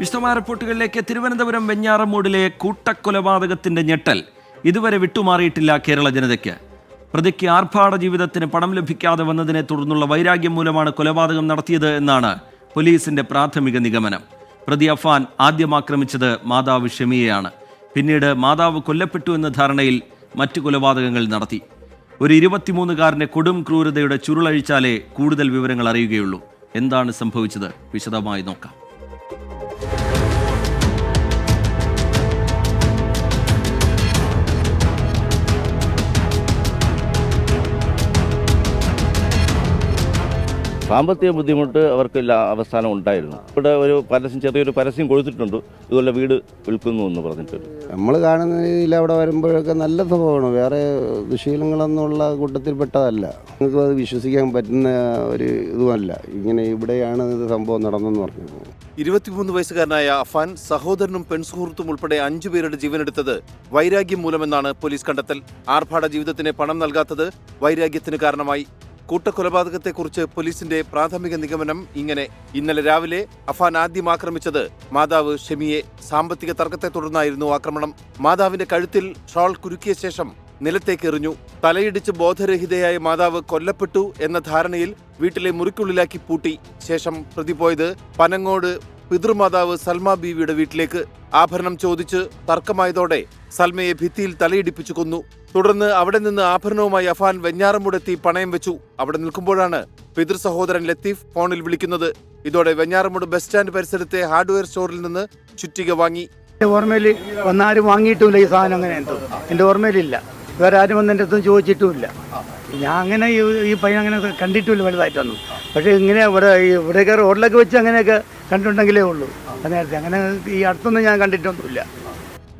വിശദമായ റിപ്പോർട്ടുകളിലേക്ക്. തിരുവനന്തപുരം വെഞ്ഞാറമൂടിലെ കൂട്ടക്കൊലപാതകത്തിന്റെ ഞെട്ടൽ ഇതുവരെ വിട്ടുമാറിയിട്ടില്ല കേരള ജനതയ്ക്ക്. പ്രതിക്ക് ആർഭാട ജീവിതത്തിന് പണം ലഭിക്കാതെ വന്നതിനെ തുടർന്നുള്ള വൈരാഗ്യം മൂലമാണ് കൊലപാതകം നടത്തിയത് എന്നാണ് പോലീസിന്റെ പ്രാഥമിക നിഗമനം. പ്രതി അഫാൻ ആദ്യം ആക്രമിച്ചത് മാതാവ് ഷെമിയെയാണ്. പിന്നീട് മാതാവ് കൊല്ലപ്പെട്ടു എന്ന ധാരണയിൽ മറ്റു കൊലപാതകങ്ങൾ നടത്തി. ഒരു 23-കാരന്റെ കൊടും ക്രൂരതയുടെ ചുരുളഴിച്ചാലേ കൂടുതൽ വിവരങ്ങൾ അറിയുകയുള്ളൂ. എന്താണ് സംഭവിച്ചത്? വിശദമായി നോക്കാം. സാമ്പത്തിക ബുദ്ധിമുട്ട് അവർക്ക് അവസാനം ഉണ്ടായിരുന്നു. ഇവിടെ ഒരു ചെറിയൊരു പരസ്യം കൊടുത്തിട്ടുണ്ട്, ഇതുപോലെ വീട് വിൽക്കുന്നു എന്ന് പറഞ്ഞിട്ട്. നമ്മൾ കാണുന്ന രീതിയിൽ അവിടെ വരുമ്പോഴൊക്കെ നല്ല സ്വഭാവമാണ്, വേറെ ദുശീലങ്ങളൊന്നുള്ള കൂട്ടത്തിൽപ്പെട്ടതല്ല. നിങ്ങൾക്ക് അത് വിശ്വസിക്കാൻ പറ്റുന്ന ഒരു ഇതുമല്ല. ഇങ്ങനെ ഇവിടെയാണ് ഇത് സംഭവം നടന്നെന്ന് പറഞ്ഞു. 23 വയസ്സുകാരനായ അഫാൻ സഹോദരനും പെൺസുഹൃത്തും ഉൾപ്പെടെ 5 പേരുടെ ജീവനെടുത്തത് വൈരാഗ്യം മൂലമെന്നാണ് പോലീസ് കണ്ടെത്തൽ. ആർഭാട ജീവിതത്തിന് പണം നൽകാത്തത് വൈരാഗ്യത്തിന് കാരണമായി. കൂട്ടക്കൊലപാതകത്തെക്കുറിച്ച് പോലീസിന്റെ പ്രാഥമിക നിഗമനം ഇങ്ങനെ. ഇന്നലെ രാവിലെ അഫാൻ ആദ്യം ആക്രമിച്ചത് മാതാവ് ഷെമിയെ. സാമ്പത്തിക തർക്കത്തെ തുടർന്നായിരുന്നു ആക്രമണം. മാതാവിന്റെ കഴുത്തിൽ ഷാൾ കുരുക്കിയ ശേഷം നിലത്തേക്ക് എറിഞ്ഞു. തലയിടിച്ച് ബോധരഹിതയായ മാതാവ് കൊല്ലപ്പെട്ടു എന്ന ധാരണയിൽ വീട്ടിലെ മുറിക്കുള്ളിലാക്കി പൂട്ടി. ശേഷം പ്രതി പോയത് പനങ്ങോട് പിതൃമാതാവ് സൽമ ബീവിയുടെ വീട്ടിലേക്ക്. ആഭരണം ചോദിച്ച് തർക്കമായതോടെ സൽമയെ ഭിത്തിയിൽ തലയിടിപ്പിച്ചു കൊന്നു. തുടർന്ന് അവിടെ നിന്ന് ആഭരണവുമായി അഫാൻ വെഞ്ഞാറമൂടെത്തി പണയം വെച്ചു. അവിടെ നിൽക്കുമ്പോഴാണ് പിതൃ സഹോദരൻ ലത്തീഫ് ഫോണിൽ വിളിക്കുന്നത്. ഇതോടെ വെഞ്ഞാറമൂട് ബസ് സ്റ്റാൻഡ് പരിസരത്തെ ഹാർഡ്വെയർ സ്റ്റോറിൽ നിന്ന് ചുറ്റിക വാങ്ങി. ഓർമ്മയിൽ വന്നാരും വാങ്ങിയിട്ടില്ല ഈ സാധനം. അങ്ങനെ എൻ്റെ ഓർമ്മയിലില്ല. വേറെ ആരും വന്ന് എൻ്റെ അടുത്തും ചോദിച്ചിട്ടുമില്ല. ഞാൻ അങ്ങനെ ഈ പയ്യൻ അങ്ങനെ കണ്ടിട്ടുമില്ല വലുതായിട്ടൊന്നും. പക്ഷേ ഇങ്ങനെ ഇവിടെയൊക്കെ റോഡിലൊക്കെ വെച്ച് അങ്ങനെയൊക്കെ കണ്ടിട്ടുണ്ടെങ്കിലേ ഉള്ളൂ. നേരത്തെ അങ്ങനെ ഈ അടുത്തൊന്നും ഞാൻ കണ്ടിട്ടൊന്നുമില്ല.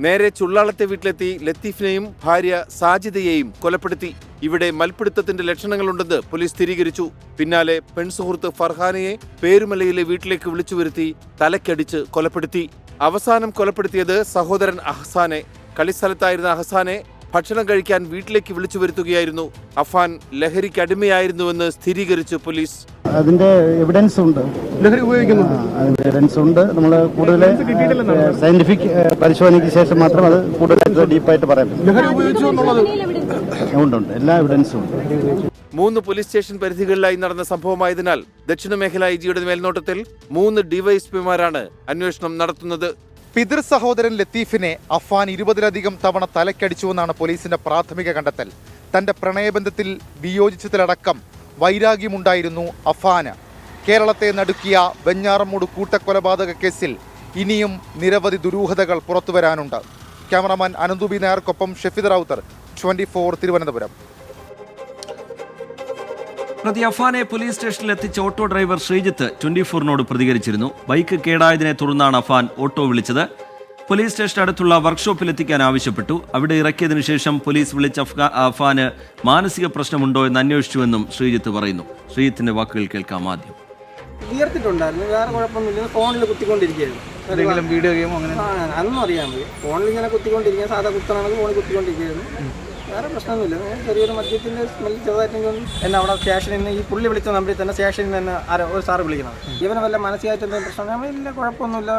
നേരെ ചുള്ളാളത്തെ വീട്ടിലെത്തി ലത്തീഫിനെയും ഭാര്യ സാജിദയെയും കൊലപ്പെടുത്തി. ഇവിടെ മൽപ്പിടുത്തത്തിന്റെ ലക്ഷണങ്ങളുണ്ടെന്ന് പോലീസ് സ്ഥിരീകരിച്ചു. പിന്നാലെ പെൺസുഹൃത്ത് ഫർഹാനയെ പേരുമലയിലെ വീട്ടിലേക്ക് വിളിച്ചു വരുത്തി തലക്കടിച്ച് കൊലപ്പെടുത്തി. അവസാനം കൊലപ്പെടുത്തിയത് സഹോദരൻ അഹ്സാനെ. കളിസ്ഥലത്തായിരുന്ന അഹ്സാനെ ഭക്ഷണം കഴിക്കാൻ വീട്ടിലേക്ക് വിളിച്ചു വരുത്തുകയായിരുന്നു. അഫാൻ ലഹരിക്ക് അടിമയായിരുന്നുവെന്ന് സ്ഥിരീകരിച്ചു പോലീസ്. അതിന്റെ എവിഡൻസ് ഉണ്ട്, ലഹരി ഉപയോഗിക്കുന്നുണ്ട്. അതിന്റെ എവിഡൻസ് ഉണ്ട്. നമ്മൾ കൂടുതൽ സയന്റിഫിക് പരിശോധനയ്ക്ക് ശേഷം മാത്രം അത് കൂടുതലായിട്ട് ഡീപ്പായിട്ട് പറയാം. ഉണ്ട്, എല്ലാ എവിഡൻസും ഉണ്ട്. 3 പോലീസ് സ്റ്റേഷൻ പരിധികളിലായി നടന്ന സംഭവമായതിനാൽ ദക്ഷിണ മേഖല ഐജിയുടെ മേൽനോട്ടത്തിൽ 3 ഡിവൈഎസ്പിമാരാണ് അന്വേഷണം നടത്തുന്നത്. പിതൃ സഹോദരൻ ലത്തീഫിനെ അഫാൻ 20-ലധികം തവണ തലക്കടിച്ചുവെന്നാണ് പോലീസിന്റെ പ്രാഥമിക കണ്ടെത്തൽ. തന്റെ പ്രണയബന്ധത്തിൽ വിയോജിച്ചതിലടക്കം വൈരാഗ്യമുണ്ടായിരുന്നു അഫാന്. കേരളത്തെ നടുക്കിയ വെഞ്ഞാറമൂട് കൂട്ടക്കൊലപാതക കേസിൽ ഇനിയും നിരവധി ദുരൂഹതകൾ പുറത്തുവരാനുണ്ട്. ക്യാമറാമാൻ അനന്തുബി നായർക്കൊപ്പം ഷെഫീദ് റൌത്തർ, 24 തിരുവനന്തപുരം. പ്രതി അഫാനെ പോലീസ് സ്റ്റേഷനിൽ എത്തിച്ച ഓട്ടോ ഡ്രൈവർ ശ്രീജിത്ത് 24-നോട് പ്രതികരിച്ചിരുന്നു. ബൈക്ക് കേടായതിനെ തുടർന്നാണ് അഫാൻ ഓട്ടോ വിളിച്ചത്. പോലീസ് സ്റ്റേഷൻ അടുത്തുള്ള വർക്ക്ഷോപ്പിലെത്തിക്കാൻ ആവശ്യപ്പെട്ടു. അവിടെ ഇറക്കിയതിനു ശേഷം പോലീസ് വിളിച്ച അഫാന് മാനസിക പ്രശ്നമുണ്ടോ എന്ന് അന്വേഷിച്ചുവെന്നും ശ്രീജിത്ത് പറയുന്നു. ശ്രീജിത്തിന്റെ വാക്കുകൾ കേൾക്കാം ആദ്യം. ഉയർത്തിട്ടുണ്ടായിരുന്നു, വേറെ കുഴപ്പമൊന്നുമില്ല. ഫോണിൽ കുത്തിക്കൊണ്ടിരിക്കുകയായിരുന്നു. വീഡിയോ ഗെയിം അങ്ങനെ അതൊന്നും അറിയാൻ പോയി. ഫോണിൽ ഇങ്ങനെ കുത്തിക്കൊണ്ടിരിക്കുക, സാധാ കുത്തണമെങ്കിൽ ഫോണിൽ കുത്തിക്കൊണ്ടിരിക്കുകയായിരുന്നു. വേറെ പ്രശ്നമൊന്നുമില്ല. ചെറിയൊരു മദ്യത്തിൻ്റെ സ്മെല്ല് ചെറുതായിട്ടെങ്കിലും എന്നെ അവിടെ സ്റ്റേഷനിൽ നിന്ന് ഈ പുള്ളി വിളിച്ച നമ്പറിൽ തന്നെ സ്റ്റേഷനിൽ നിന്ന് ഒരു സാറ് വിളിക്കണം. ഇവനെ വല്ല മാനസികമായിട്ട് എന്തെങ്കിലും പ്രശ്നം? നമ്മൾ ഇല്ല, കുഴപ്പമൊന്നുമില്ല,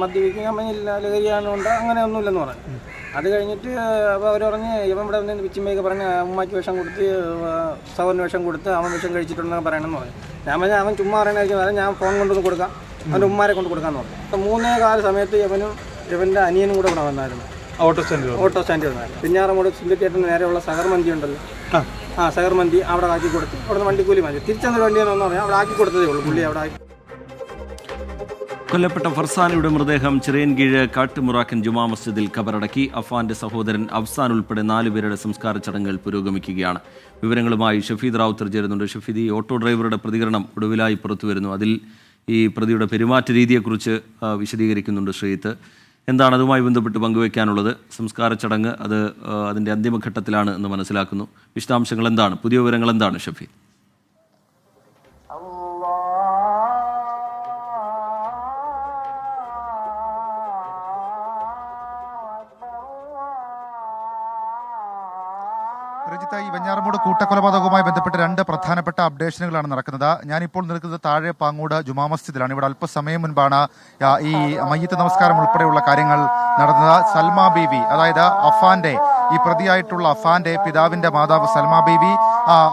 മദ്യപിക്കുക നമ്മളില്ല, ലഹരിയാണുണ്ട്, അങ്ങനെ ഒന്നുമില്ലെന്ന് പറഞ്ഞു. അത് കഴിഞ്ഞിട്ട് അവർ പറഞ്ഞ് ഇവൻ ഇവിടെ നിന്ന് വിച്ചിമ്മയൊക്കെ പറഞ്ഞ് ഉമ്മയ്ക്ക് വിഷം കൊടുത്ത് സൗറിന് വിഷം കൊടുത്ത് അവൻ വിഷം കഴിച്ചിട്ടുണ്ടെന്ന് പറയണമെന്ന് പറഞ്ഞു. ഞാൻ പറഞ്ഞാൽ അവൻ ചുമ്മാ പറയണമായിരിക്കും, വരാൻ ഞാൻ ഫോൺ കൊണ്ടൊന്ന് കൊടുക്കാം, അവൻ്റെ ഉമ്മാരെ കൊണ്ട് കൊടുക്കാമെന്ന് പറഞ്ഞു. 3:15 സമയത്ത് ഇവനും ഇവൻ്റെ അനിയനും കൂടെ ഇവിടെ വന്നായിരുന്നു. ഓട്ടോ സ്റ്റാൻഡിൽ വന്നായിരുന്നു. പിഞ്ഞാറമൂട് സിന്ധിക്കേറ്റിന് നേരെയുള്ള സഹർമന്തി ഉണ്ടല്ലോ, സഹർമന്തി അവിടെ ആക്കി കൊടുത്തു. അവിടെ നിന്ന് വണ്ടിക്കൂലി മതി. തിരിച്ചെന്ന വണ്ടിയെന്ന് പറഞ്ഞാൽ അവിടെ ആക്കി കൊടുത്തതേ ഉള്ളൂ. പുള്ളി അവിടെ ആക്കി. കൊല്ലപ്പെട്ട ഫർസാനയുടെ മൃതദേഹം ചിറയൻകീഴ് കാട്ടുമുറാക്കൻ ജുമാ മസ്ജിദിൽ ഖബറടക്കി. അഫാന്റെ സഹോദരൻ അഫ്സാൻ ഉൾപ്പെടെ 4 പേരുടെ സംസ്കാര ചടങ്ങുകൾ പുരോഗമിക്കുകയാണ്. വിവരങ്ങളുമായി ഷഫീദ് റാവുത്തർ ചേരുന്നുണ്ട്. ഷഫീദ്, ഈ ഓട്ടോ ഡ്രൈവറുടെ പ്രതികരണം ഒടുവിലായി പുറത്തുവരുന്നു. അതിൽ ഈ പ്രതിയുടെ പെരുമാറ്റ രീതിയെക്കുറിച്ച് വിശദീകരിക്കുന്നുണ്ട് ശ്രീജിത്ത്. എന്താണ് അതുമായി ബന്ധപ്പെട്ട് പങ്കുവയ്ക്കാനുള്ളത്? സംസ്കാര ചടങ്ങ് അതിൻ്റെ അന്തിമഘട്ടത്തിലാണ് എന്ന് മനസ്സിലാക്കുന്നു. വിശദാംശങ്ങൾ എന്താണ്? പുതിയ വിവരങ്ങൾ എന്താണ് ഷഫീദ്? രജിത, ഈ വെഞ്ഞാറമൂട് കൂട്ടക്കൊലപാതകവുമായി ബന്ധപ്പെട്ട് രണ്ട് പ്രധാനപ്പെട്ട അപ്ഡേഷനുകളാണ് നടക്കുന്നത്. ഞാനിപ്പോൾ നിൽക്കുന്നത് താഴെ പാങ്ങോട് ജുമാ മസ്ജിദിലാണ്. ഇവിടെ അല്പസമയം മുൻപാണ് ഈ മയ്യിത്ത് നമസ്കാരം ഉൾപ്പെടെയുള്ള കാര്യങ്ങൾ നടന്നത്. സൽമ ബീവി, അതായത് അഫാന്റെ, ഈ പ്രതിയായിട്ടുള്ള അഫാന്റെ പിതാവിന്റെ മാതാവ് സൽമ ബീവി,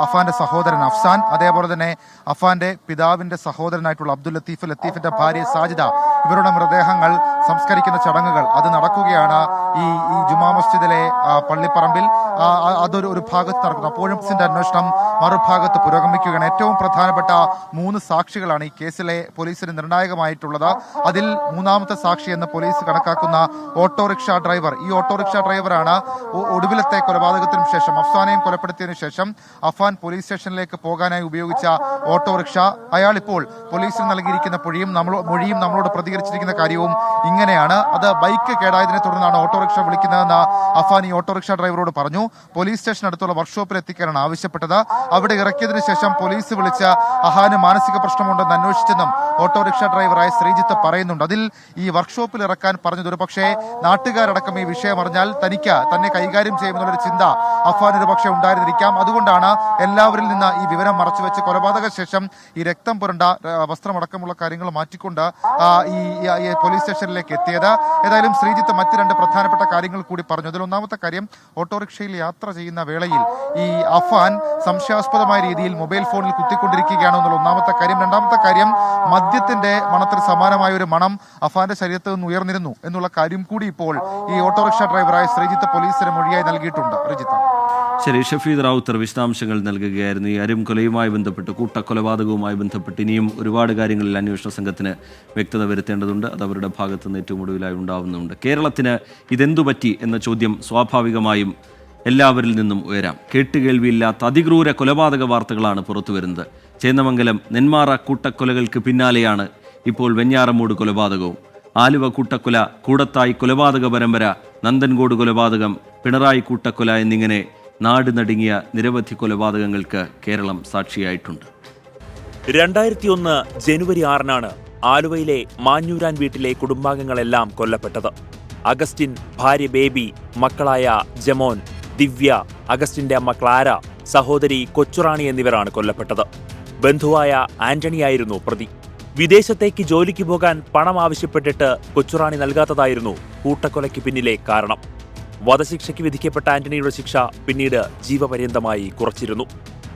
അഫാന്റെ സഹോദരൻ അഫ്സാൻ, അതേപോലെ തന്നെ അഫാന്റെ പിതാവിന്റെ സഹോദരനായിട്ടുള്ള അബ്ദുൽ ലത്തീഫിന്റെ ഭാര്യ സാജിദ, ഇവരുടെ മൃതദേഹങ്ങൾ സംസ്കരിക്കുന്ന ചടങ്ങുകൾ അത് നടക്കുകയാണ് ഈ ജുമാ മസ്ജിദിലെ പള്ളിപ്പറമ്പിൽ. അതൊരു ഭാഗത്ത് നടക്കുന്നു. അപ്പോഴും അന്വേഷണം മറുഭാഗത്ത് പുരോഗമിക്കുകയാണ്. ഏറ്റവും പ്രധാനപ്പെട്ട 3 സാക്ഷികളാണ് ഈ കേസിലെ പോലീസിന് നിർണായകമായിട്ടുള്ളത്. അതിൽ മൂന്നാമത്തെ സാക്ഷി എന്ന് പോലീസ് കണക്കാക്കുന്ന ഓട്ടോറിക്ഷ ഡ്രൈവർ. ഈ ഓട്ടോറിക്ഷ ഡ്രൈവറാണ് ഒടുവിലത്തെ കൊലപാതകത്തിനു ശേഷം, അഫ്സാനെയും കൊലപ്പെടുത്തിയതിനു ശേഷം അഫാൻ പോലീസ് സ്റ്റേഷനിലേക്ക് പോകാനായി ഉപയോഗിച്ച ഓട്ടോറിക്ഷ. അയാൾ ഇപ്പോൾ പോലീസിന് നൽകിയിരിക്കുന്ന മൊഴിയും നമ്മളോട് പ്രതികരിച്ചിരിക്കുന്ന കാര്യവും ഇങ്ങനെയാണ്. അത് ബൈക്ക് കേടായതിനെ തുടർന്നാണ് ഓട്ടോറിക്ഷ വിളിക്കുന്നതെന്ന് അഫാൻ ഈ ഓട്ടോറിക്ഷ ഡ്രൈവറോട് പറഞ്ഞു. പോലീസ് സ്റ്റേഷനടുത്തുള്ള വർക്ക്ഷോപ്പിൽ എത്തിക്കാനാണ് ആവശ്യപ്പെട്ടത്. അവിടെ ഇറക്കിയതിനു ശേഷം പോലീസ് വിളിച്ച് അഹാന് മാനസിക പ്രശ്നമുണ്ടെന്ന് അന്വേഷിച്ചെന്നും ഓട്ടോറിക്ഷ ഡ്രൈവറായ ശ്രീജിത്ത് പറയുന്നുണ്ട്. അതിൽ ഈ വർക്ക്ഷോപ്പിൽ ഇറക്കാൻ പറഞ്ഞത് ഒരു പക്ഷേ നാട്ടുകാരടക്കം ഈ വിഷയം അറിഞ്ഞാൽ തന്നെ കൈകാര്യം ചെയ്യുമെന്നുള്ളൊരു ചിന്ത അഫാൻ ഒരു പക്ഷേ ഉണ്ടായിരുന്നിരിക്കാം. അതുകൊണ്ടാണ് എല്ലാവരിൽ നിന്ന് ഈ വിവരം മറച്ചുവെച്ച് കൊലപാതക ശേഷം ഈ രക്തം പുരണ്ട വസ്ത്രമടക്കമുള്ള കാര്യങ്ങൾ മാറ്റിക്കൊണ്ട് ഈ പോലീസ് സ്റ്റേഷനിലേക്ക് എത്തിയത്. ഏതായാലും ശ്രീജിത്ത് മറ്റ് 2 പ്രധാനപ്പെട്ട കാര്യങ്ങൾ കൂടി പറഞ്ഞു. അതിൽ ഒന്നാമത്തെ കാര്യം, ഓട്ടോറിക്ഷയിൽ യാത്ര ചെയ്യുന്ന വേളയിൽ ഈ അഫാൻ സംശയാസ്പദമായ രീതിയിൽ മൊബൈൽ ഫോണിൽ കുത്തിക്കൊണ്ടിരിക്കുകയാണോ എന്നുള്ള ഒന്നാമത്തെ കാര്യം. രണ്ടാമത്തെ കാര്യം, മദ്യത്തിന്റെ മണത്തിന് സമാനമായ ഒരു മണം അഫാന്റെ ശരീരത്തിൽ നിന്ന് ഉയർന്നിരുന്നു എന്നുള്ള കാര്യം കൂടി ഇപ്പോൾ ഈ ഓട്ടോറിക്ഷ ഡ്രൈവറായ ശ്രീജിത്ത് പോലീസിന് മൊഴിയായി നൽകിയിട്ടുണ്ട്. രജിത്ത്, ശരി, ഷഫീദ് റാവുത്തർ വിശദാംശങ്ങൾ നൽകുകയായിരുന്നു. ഈ അരും കൊലയുമായി ബന്ധപ്പെട്ട്, കൂട്ടക്കൊലപാതകവുമായി ബന്ധപ്പെട്ട് ഇനിയും ഒരുപാട് കാര്യങ്ങളിൽ അന്വേഷണ സംഘത്തിന് വ്യക്തത വരുത്തേണ്ടതുണ്ട്. അത് അവരുടെ ഭാഗത്ത് നിന്ന് ഏറ്റവും ഒടുവിലായി ഉണ്ടാവുന്നുണ്ട്. കേരളത്തിന് ഇതെന്തു പറ്റി എന്ന ചോദ്യം സ്വാഭാവികമായും എല്ലാവരിൽ നിന്നും ഉയരാം. കേട്ടുകേൾവിയില്ലാത്ത അതിക്രൂര കൊലപാതക വാർത്തകളാണ് പുറത്തു വരുന്നത്. ചേന്നമംഗലം നെന്മാറ കൂട്ടക്കൊലകൾക്ക് പിന്നാലെയാണ് ഇപ്പോൾ വെഞ്ഞാറമൂട് കൊലപാതകവും. ആലുവ കൂട്ടക്കൊല, കൂടത്തായി കൊലപാതക പരമ്പര, നന്ദൻകോട് കൊലപാതകം, പിണറായി കൂട്ടക്കൊല എന്നിങ്ങനെ നാട് നടുങ്ങിയ നിരവധി കൊലപാതകങ്ങൾക്ക് കേരളം സാക്ഷിയായിട്ടുണ്ട്. 2001 ജനുവരി 6-നാണ് ആലുവയിലെ മാഞ്ഞൂരാൻ വീട്ടിലെ കുടുംബാംഗങ്ങളെല്ലാം കൊല്ലപ്പെട്ടത്. അഗസ്റ്റിൻ, ഭാര്യ ബേബി, മക്കളായ ജമോൻ, ദിവ്യ, അഗസ്റ്റിന്റെ അമ്മ ക്ലാര, സഹോദരി കൊച്ചുറാണി എന്നിവരാണ് കൊല്ലപ്പെട്ടത്. ബന്ധുവായ ആന്റണിയായിരുന്നു പ്രതി. വിദേശത്തേക്ക് ജോലിക്ക് പോകാൻ പണം ആവശ്യപ്പെട്ടിട്ട് കൊച്ചുറാണി നൽകാത്തതായിരുന്നു കൂട്ടക്കൊലയ്ക്ക് പിന്നിലെ കാരണം. വധശിക്ഷയ്ക്ക് വിധിക്കപ്പെട്ട ആന്റണിയുടെ ശിക്ഷ പിന്നീട് ജീവപര്യന്തമായി കുറച്ചിരുന്നു.